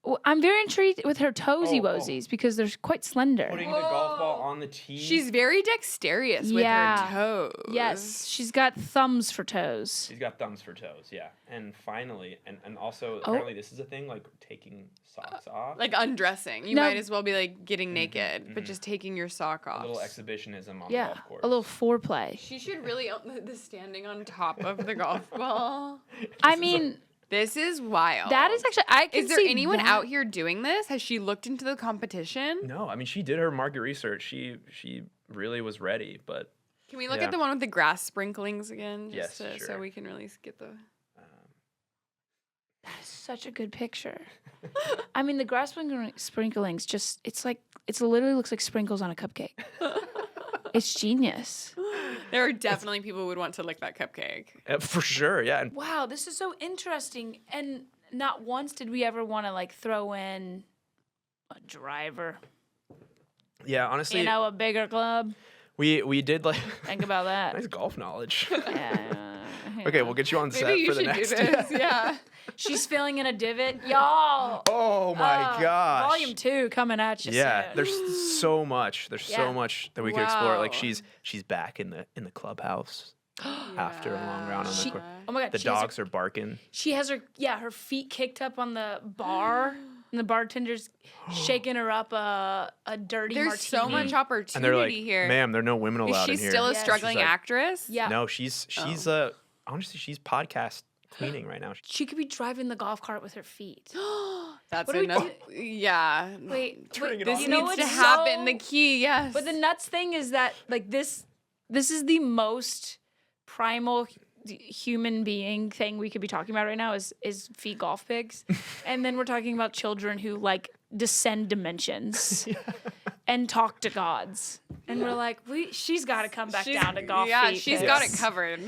Well, I'm very intrigued with her toesy Oh, oh. woesies because they're quite slender. putting the golf ball on the tee. She's very dexterous with Yeah. her toes. Yes, she's got thumbs for toes. She's got thumbs for toes, yeah. And finally, and also Oh. apparently this is a thing, like taking socks off. Like undressing. You No. might as well be like getting naked, but mhm. just taking your sock a off. little exhibitionism on the Yeah, golf course. a little foreplay. She should really own the standing on top of the golf ball. I mean, This is wild. that is actually I can Is there see anyone that. out here doing this? Has she looked into the competition? No, I mean she did her market research. She really was ready, but Can we look Yeah. at the one with the grass sprinklings again? Yes, So sure. we can really get the. That is such a good picture. I mean, the grass sprinklings just it literally looks like sprinkles on a cupcake. It's genius. There are definitely people who would want to lick that cupcake. for sure, yeah. And Wow, this is so interesting. And not once did we ever want to like throw in A driver. Yeah, honestly, You know, a bigger club. we did like Think about that. nice golf knowledge. Yeah. Okay, we'll get you on set Maybe you for the should next. do this. Yeah. She's filling in a divot. Y'all. Oh my gosh. Volume 2 coming at you Yeah, soon. there's so much. There's Yeah. so much that we could explore. Like Wow. she's back in the clubhouse after a long round on the court. Oh my God. The she has her- dogs are barking. She has her feet kicked up on the bar, and the bartender's shaking her up a dirty There's martini. so much opportunity And they're like, here. ma'am, there are no women Is allowed she in here. still a Yeah. struggling She's like- actress? Yeah. No, she's honestly she's podcast queening right now. She could be driving the golf cart with her feet. That's What do we enough. Yeah. Turning it This off. you know needs to what's happen. so- The key, yes. But the nuts thing is that like this is the most primal human being thing we could be talking about right now is feet golf pigs. And then we're talking about children who like descend dimensions and talk to gods. And we're like, she's got to come back down to golf Yeah, feet she's pigs. got it covered.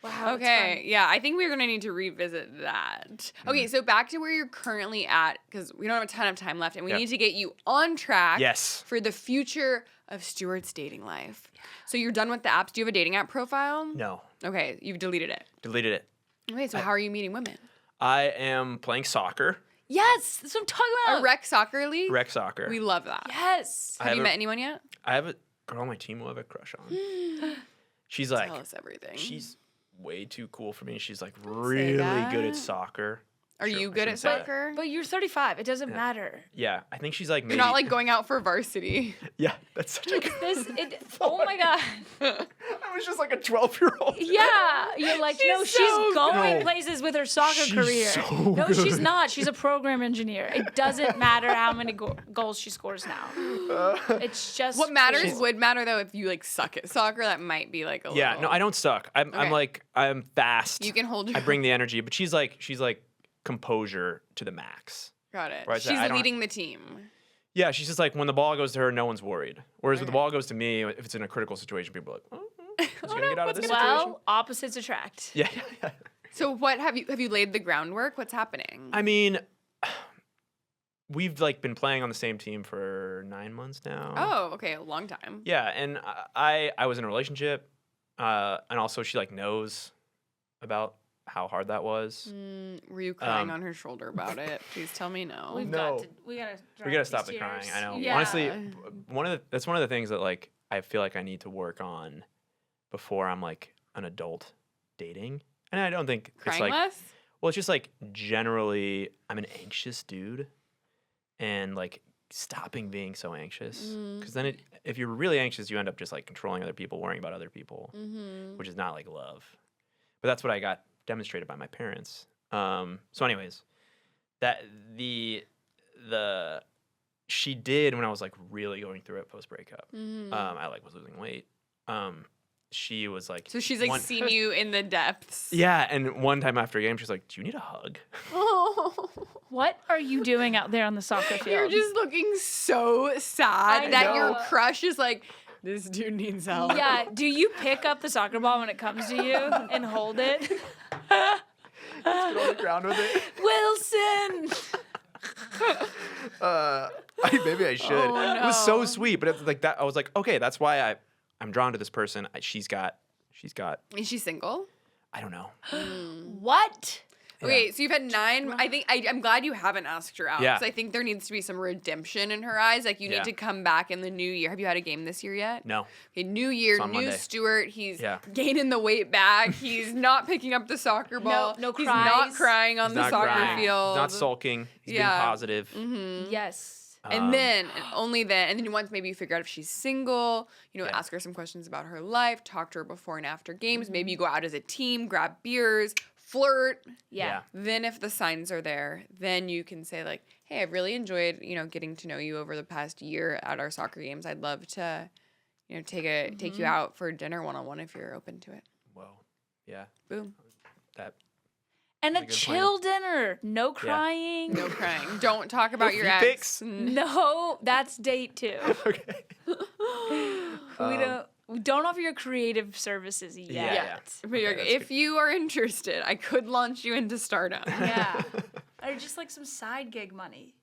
Wow. Okay, yeah, I think we're gonna need to revisit that. Okay, so back to where you're currently at, because we don't have a ton of time left, and we Yep. need to get you on track Yes. for the future of Stuart's dating life. So you're done with the apps. Do you have a dating app profile? No, Okay, you've deleted it. deleted it. Okay, so how are you meeting women? I am playing soccer, Yes, that's what I'm talking about. A rec soccer league? rec soccer. We love that. Yes. I Have you have a- met anyone yet? I have a girl on my team who I have a crush on. She's like, Tell us everything. she's way too cool for me. She's like say really good at that. soccer. Are Sure, you I good shouldn't at say that. soccer? But you're 35. It doesn't matter. Yeah, I think she's like maybe. You're not like going out for varsity. Yeah, that's such a good. Oh my God. I was just like a 12-year-old. Yeah. You're like, no, She's she's so going good. places with her soccer She's career. so No, she's good. not. She's a program engineer. It doesn't matter how many goals she scores now. It's just What matters cool. would matter though if you like suck at soccer. That might be like a Yeah, little. no, I don't suck. I'm Okay. like I'm fast. You can hold your. I bring the energy, but she's like composure to the max. Got it. Right, so She's I don't- leading the team. Yeah, she's just like when the ball goes to her, no one's worried. Whereas when the ball goes to me, if it's in a critical situation, people are like, "Is he gonna get out of this situation?" Well, opposites attract. Yeah. So what have you laid the groundwork? What's happening? I mean, we've like been playing on the same team for 9 months now. Oh, okay, a long time. Yeah, and I was in a relationship, and also she like knows about how hard that was. Were you crying on her shoulder about it? Please tell me no. We No. gotta We gotta stop the crying. I know. Yeah. Honestly, that's one of the things that like I feel like I need to work on before I'm like an adult dating. And I don't think Crying it's like less? well, it's just like generally I'm an anxious dude, and like stopping being so anxious because then if you're really anxious, you end up just like controlling other people, worrying about other people, which is not like love. But that's what I got demonstrated by my parents. So anyways, that she did when I was like really going through it post breakup. I like was losing weight. She was like, So she's like seen you in the depths. yeah. And one time after a game, she's like, "Do you need a hug?" What are you doing out there on the soccer field? You're just looking so I sad that your know. crush is like, this dude needs help. Yeah. Do you pick up the soccer ball when it comes to you and hold it? Get on the ground with it. Wilson. Maybe I should. Oh, It was so no. sweet, but it's like that. I was like, okay, that's why I'm drawn to this person. She's got. Is she single? I don't know. What? Okay, so you've had 9. I think I'm glad you haven't asked her out. Yeah. Because I think there needs to be some redemption in her eyes. Like you Yeah. need to come back in the new year. Have you had a game this year yet? No. Okay, new year, It's on new Monday. Stuart. He's Yeah. gaining the weight back. He's not picking up the soccer ball. no He's not cries. crying on He's the not soccer crying. field. He's not sulking. He's Yeah. being positive. Yes. And then, and only then, and then once maybe you figure out if she's single, Yeah. ask her some questions about her life, talk to her before and after games. Maybe you go out as a team, grab beers, flirt. Yeah. Then if the signs are there, then you can say like, hey, I've really enjoyed, getting to know you over the past year at our soccer games. I'd love to, take you out for dinner one-on-one if you're open to it. Whoa. Yeah. Boom. That. And a That's a good plan. chill dinner. No crying. No crying. Don't talk about your feet ex. pics. No, that's date 2. Okay. We don't offer your creative services yet. Yeah. But you're- Okay, that's if you are interested, I could launch you into stardom. Yeah. Or just like some side gig money.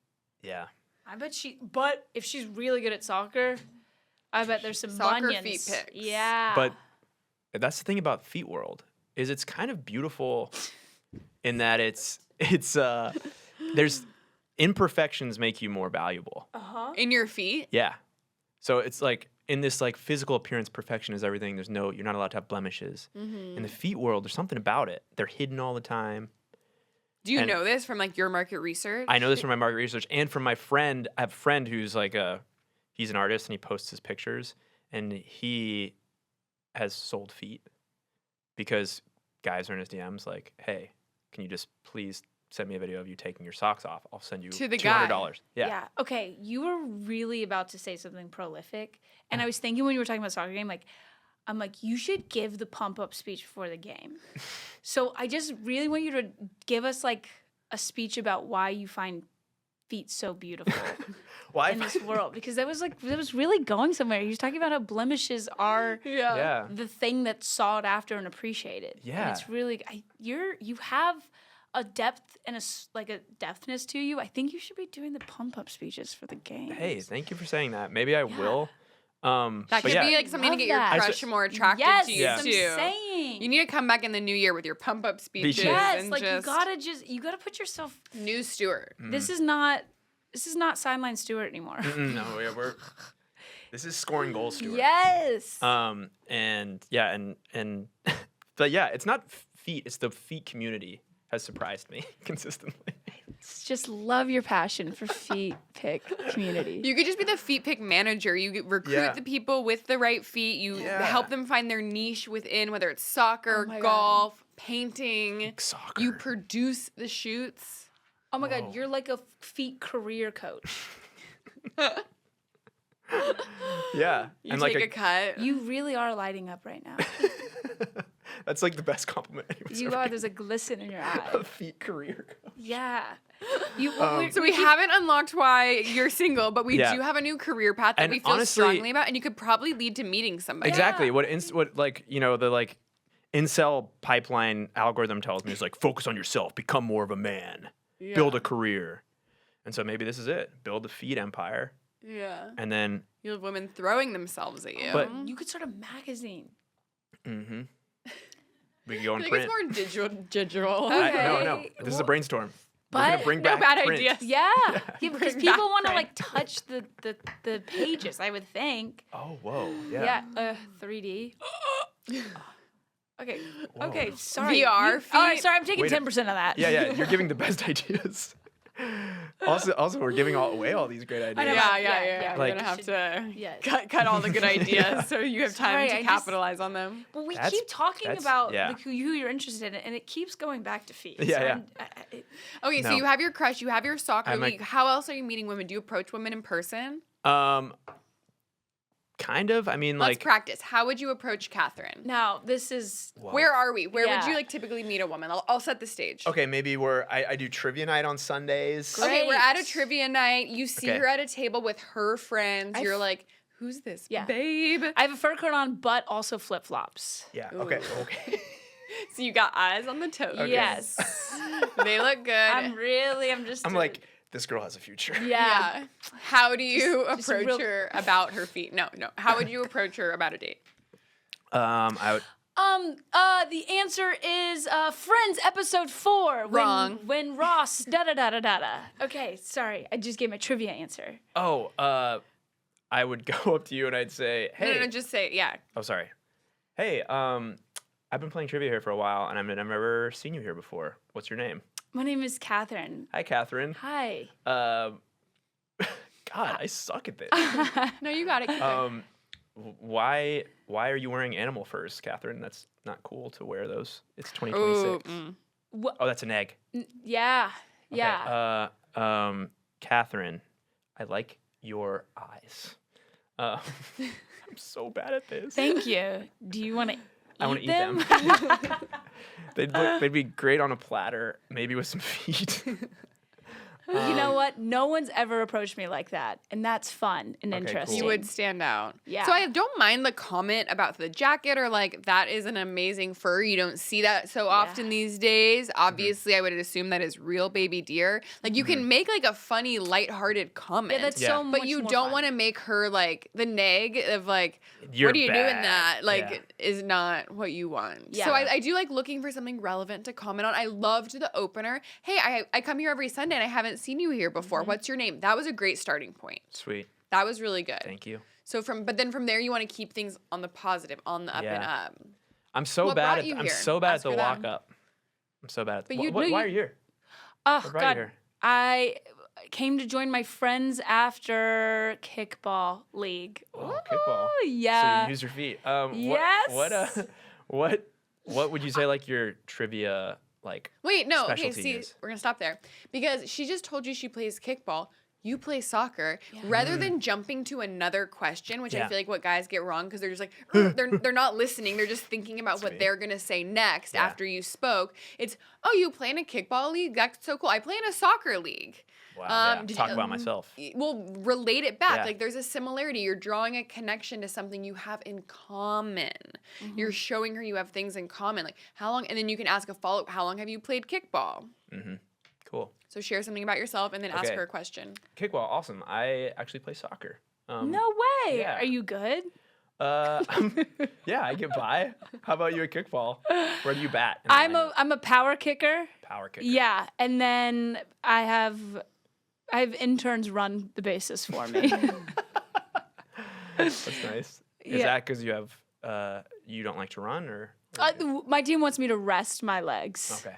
Yeah. I bet but if she's really good at soccer, I bet there's some Soccer bunions. feet pics. Yeah. But that's the thing about feet world is it's kind of beautiful in that there's imperfections make you more valuable. In your feet? Yeah. So it's like in this like physical appearance, perfection is everything. You're not allowed to have blemishes. In the feet world, there's something about it. They're hidden all the time. Do you know this from like your market research? I know this from my market research and from my friend. I have a friend who's like he's an artist and he posts his pictures and he has sold feet because guys are in his DMs like, hey, can you just please send me a video of you taking your socks off? I'll send you To the $200. guy. Yeah. Okay, you were really about to say something prolific. And I was thinking when you were talking about soccer game, I'm like, you should give the pump up speech before the game. So I just really want you to give us like a speech about why you find feet so beautiful in this world. Because that was really going somewhere. He was talking about how blemishes are Yeah. the thing that's sought after and appreciated. Yeah. And it's really, you have a depth and a depthness to you. I think you should be doing the pump up speeches for the game. Hey, thank you for saying that. Maybe I will. That but could yeah. be like something to Love get your that. crush more attracted Yes, to you Yeah. I'm too. saying. You need to come back in the new year with your pump up speeches. Yes, and like just you gotta put yourself. new Stuart. This is not Sideline Stuart anymore. No, yeah, this is scoring goals, Stuart. Yes. And yeah, and but yeah, it's not feet, it's the feet community has surprised me consistently. Just love your passion for feet pick community. You could just be the feet pick manager. You recruit the people with the right feet. You help them find their niche within, whether it's soccer, my God. golf, painting. Soccer. You produce the shoots. Oh my God, you're like a feet career coach. Yeah. You and take like a cut. You really are lighting up right now. that's like the best compliment anyone's You ever are. given. There's a glisten in your A eye. feet career coach. Yeah. You. So we haven't unlocked why you're single, but we Yeah. do have a new career path that And we feel honestly- strongly about, and you could probably lead to meeting somebody. Exactly. Yeah. What like, you know, the like incel pipeline algorithm tells me is like focus on yourself, become more of a man, build a career. And so maybe this is it. Build a feed empire. Yeah. And then You have women throwing themselves at you. But- You could start a magazine. we can go I in think print. it's more digital. Okay. No. This is a brainstorm. We're But- gonna bring No back bad print. ideas. Yeah. Because Bring people back want to print. like touch the pages. I would think. Oh, whoa. Yeah. 3D. Okay. Whoa. Okay. Sorry. VR All right. feet. Sorry. I'm taking Wait a- 10% of that. Yeah. You're giving the best ideas. Also, we're giving away all these great I ideas. know. Yeah. We're Like- gonna have to Yes. cut all the good ideas so you have time Sorry, to I just- capitalize on them. Well, we That's- keep talking that's- about yeah. like, who you're interested in, and it keeps going back to feet. Yeah, So yeah. Okay, so No. you have your crush, you have your soccer I'm like- league. How else are you meeting women? Do you approach women in person? Kind of. I mean, Let's like, practice. How would you approach Catherine? Now this is whoa. Where are we? Where would Yeah. you like typically meet a woman? I'll set the stage. Okay, maybe I do trivia night on Sundays. Great. Okay, we're at a trivia night. You see Okay. her at a table with her friends. I You're f- like, who's this Yeah. babe? I have a fur coat on, but also flip flops. Yeah. Okay. Ooh. Okay. So you got eyes on the toes. Okay. Yes. They look good. I'm just. I'm like, this girl has a future. Yeah. How do you Just approach real- her about her feet? No. How would you approach her about a date? I would. The answer is Friends episode 4. Wrong. When Ross da. Okay, sorry. I just gave my trivia answer. Oh, I would go up to you and I'd say, hey. No, just say, yeah. Oh, sorry. Hey, I've been playing trivia here for a while and I've never seen you here before. What's your name? My name is Katherine. Hi, Catherine. Hi. God, I suck at this. No, you got it. Keep going. Why are you wearing animal furs, Catherine? That's not cool to wear those. It's Ooh, 2026. What? Oh, that's an egg. Yeah. Okay, Yeah. Catherine, I like your eyes. I'm so bad at this. Thank you. Do you want to I want to eat them. They'd be great on a platter, maybe with some feet. You know what? No one's ever approached me like that, and that's fun and Okay, interesting. You would stand out. Yeah. So I don't mind the comment about the jacket or like that is an amazing fur. You don't see that so often these days. Obviously, I would assume that is real baby deer. Like you can make like a funny, lighthearted comment. Yeah, that's Yeah. so much But you more don't fun. want to make her like the neg of like, You're what are you doing bad. that? Like Yeah. is not what you want. Yeah. So I do like looking for something relevant to comment on. I loved the opener. Hey, I come here every Sunday and I haven't seen you here before. What's your name? That was a great starting point. Sweet. That was really good. Thank you. So but then from there you want to keep things on the positive, on the up and Yeah. up. I'm so What bad brought at you I'm here? so bad Ask at the her that. walk up. I'm so bad at But the you- why no, are you here? Oh What brought you God, here? I came to join my friends after kickball league. Oh, kickball. Ooh, yeah. So you use your feet. Yes. What would you say like your trivia like Wait, no, okay, specialty see, is? we're gonna stop there. Because she just told you she plays kickball. You play soccer. Rather than jumping to another question, which I Yeah. feel like what guys get wrong because they're just like they're not listening. They're just thinking about what me. they're gonna say next Yeah. after you spoke. It's you play in a kickball league? That's so cool. I play in a soccer league. Wow. Yeah. did Talk you- about myself. Well, relate it back. Yeah. Like there's a similarity. You're drawing a connection to something you have in common. You're showing her you have things in common. Like how long, and then you can ask a follow-up, how long have you played kickball? Cool. So share something about yourself and then ask Okay. her a question. Kickball, awesome. I actually play soccer. No way. yeah. Are you good? Yeah, I get by. How about you at kickball? Where do you bat? in the lineup? I'm a power kicker. Power kicker. Yeah, and then I have interns run the bases for me. That's nice. Is Yeah. that because you have you don't like to run or My team wants me to rest my legs okay.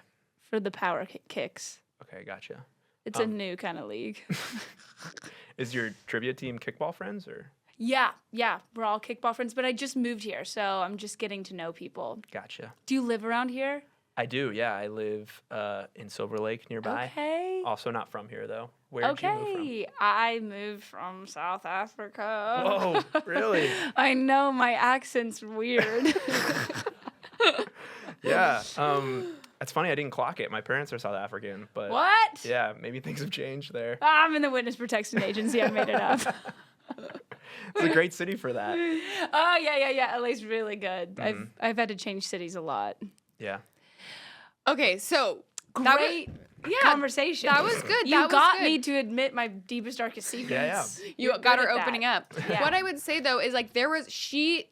for the power kicks. Okay, gotcha. It's a new kind of league. Is your trivia team kickball friends or Yeah, we're all kickball friends, but I just moved here, so I'm just getting to know people. gotcha? Do you live around here? I do, yeah. I live in Silver Lake nearby. Okay. Also not from here though. Where did you move Okay, I moved from South Africa. from? Whoa, really? I know my accent's weird. Yeah. It's funny I didn't clock it. My parents are South African, but What? yeah, maybe things have changed there. I'm in the witness protection agency. I made it up. It's a great city for that. Oh yeah. LA's really good. I've had to change cities a lot. Yeah. Okay, so that was- Great yeah, conversation. that was good. You That was got good. me to admit my deepest, darkest secrets. Yeah. You You're got good her at opening that. up. Yeah. What I would say though is like there was she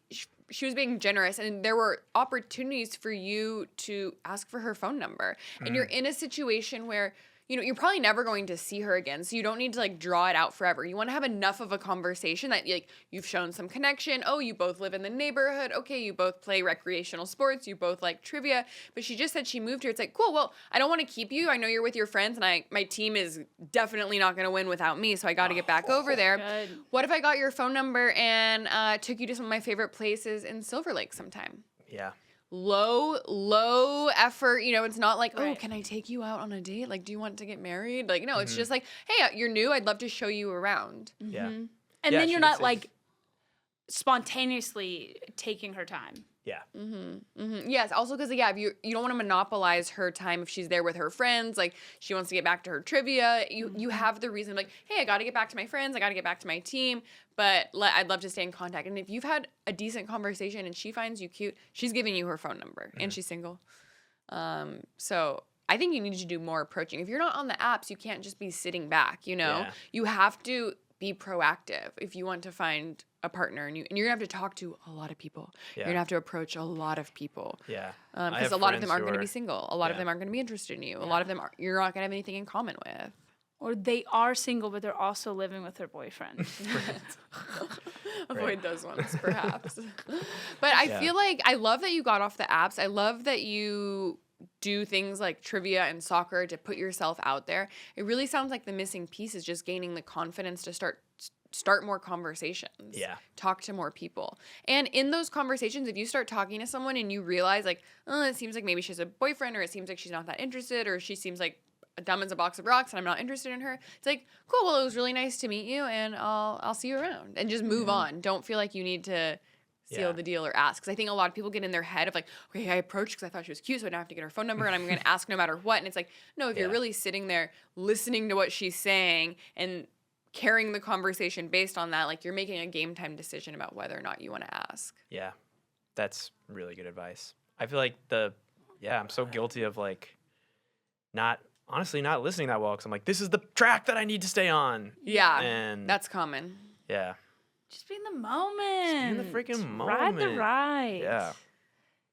was being generous and there were opportunities for you to ask for her phone number. And you're in a situation where you're probably never going to see her again, so you don't need to like draw it out forever. You want to have enough of a conversation that like you've shown some connection. Oh, you both live in the neighborhood. Okay, you both play recreational sports. You both like trivia. But she just said she moved here. It's like, cool. Well, I don't want to keep you. I know you're with your friends, and my team is definitely not going to win without me. So I got to get back over there. Good. What if I got your phone number and took you to some of my favorite places in Silver Lake sometime? Yeah. Low effort, it's not like, oh, Right. can I take you out on a date? Like, do you want to get married? Like, no, it's just like, hey, you're new. I'd love to show you around. Yeah. And Yeah, then she you're did not say- like spontaneously taking her time. Yeah. Yes, also because, if you don't want to monopolize her time if she's there with her friends. Like, she wants to get back to her trivia. You have the reason, like, hey, I got to get back to my friends. I got to get back to my team. But I'd love to stay in contact. And if you've had a decent conversation and she finds you cute, she's giving you her phone number. And she's single. So I think you need to do more approaching. If you're not on the apps, you can't just be sitting back, Yeah. You have to be proactive if you want to find a partner. And you're going to have to talk to a lot of people. Yeah. You're going to have to approach a lot of people. Yeah. I Because have a lot of friends them aren't who going to are- be single. A lot of yeah. them aren't going to be interested in you. A lot of them you're not going to have anything in common with. Or they are single, but they're also living with their boyfriend. Avoid those ones, perhaps. But I Yeah. feel like I love that you got off the apps. I love that you do things like trivia and soccer to put yourself out there. It really sounds like the missing piece is just gaining the confidence to start more conversations. Yeah. Talk to more people. And in those conversations, if you start talking to someone and you realize like, oh, it seems like maybe she has a boyfriend, or it seems like she's not that interested, or she seems like dumb as a box of rocks and I'm not interested in her. It's like, cool, well, it was really nice to meet you and I'll see you around, and just move on. Don't feel like you need to seal Yeah. the deal or ask. Because I think a lot of people get in their head of like, okay, I approached because I thought she was cute, so I now have to get her phone number and I'm going to ask no matter what. And it's like, no, if you're Yeah. really sitting there listening to what she's saying and carrying the conversation based on that, like you're making a game time decision about whether or not you want to ask. Yeah, that's really good advice. I feel like I'm so guilty of like not listening that well because I'm like, this is the track that I need to stay on. Yeah, And that's common. yeah, Just be in the moment. in the freaking Ride the moment. ride. Yeah.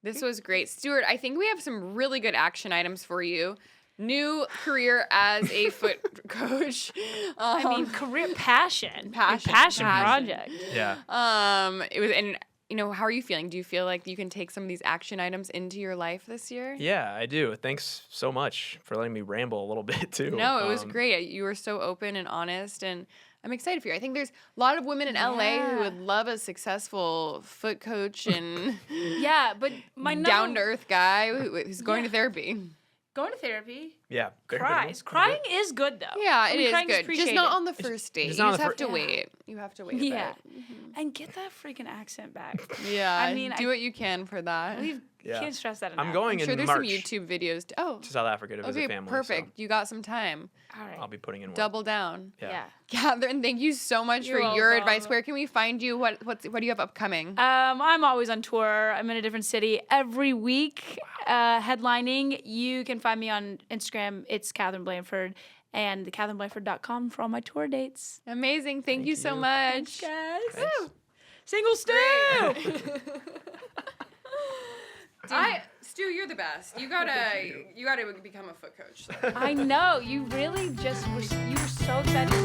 This was great. Stuart, I think we have some really good action items for you. New career as a foot coach. I mean, career passion. Passion. Project. Yeah. It was, and you know, how are you feeling? Do you feel like you can take some of these action items into your life this year? Yeah, I do. Thanks so much for letting me ramble a little bit too. No, it was great. You were so open and honest, and I'm excited for you. I think there's a lot of women in LA who would love a successful foot coach and Yeah, but my down to earth guy who's going to therapy. Going to therapy. Yeah. Cries. Crying is good though. Yeah, I it mean, is crying good. Just appreciated. not on the first date. You it's just not on the have fir- to Yeah. wait. You have to wait. a Yeah. bit. And get that freaking accent back. Yeah. I mean, do what you can for that. We Yeah. can't stress that enough. I'm going I'm sure in there's March some YouTube videos. To to South Africa to visit okay, family. perfect. You got some time. All right. So I'll be putting in work. Double down. Yeah. Catherine, thank you so much You're for your welcome. advice. Where can we find you? What do you have upcoming? I'm always on tour. I'm in a different city every week, headlining. You can find me on Instagram. It's Katherine Blanford and theKatherineBlanford.com for all my tour dates. Amazing. Thank you so you. much. Guys. Thanks. Single Stu! Stu, you're the best. You gotta become a foot coach. So. I know. You really you were so excited.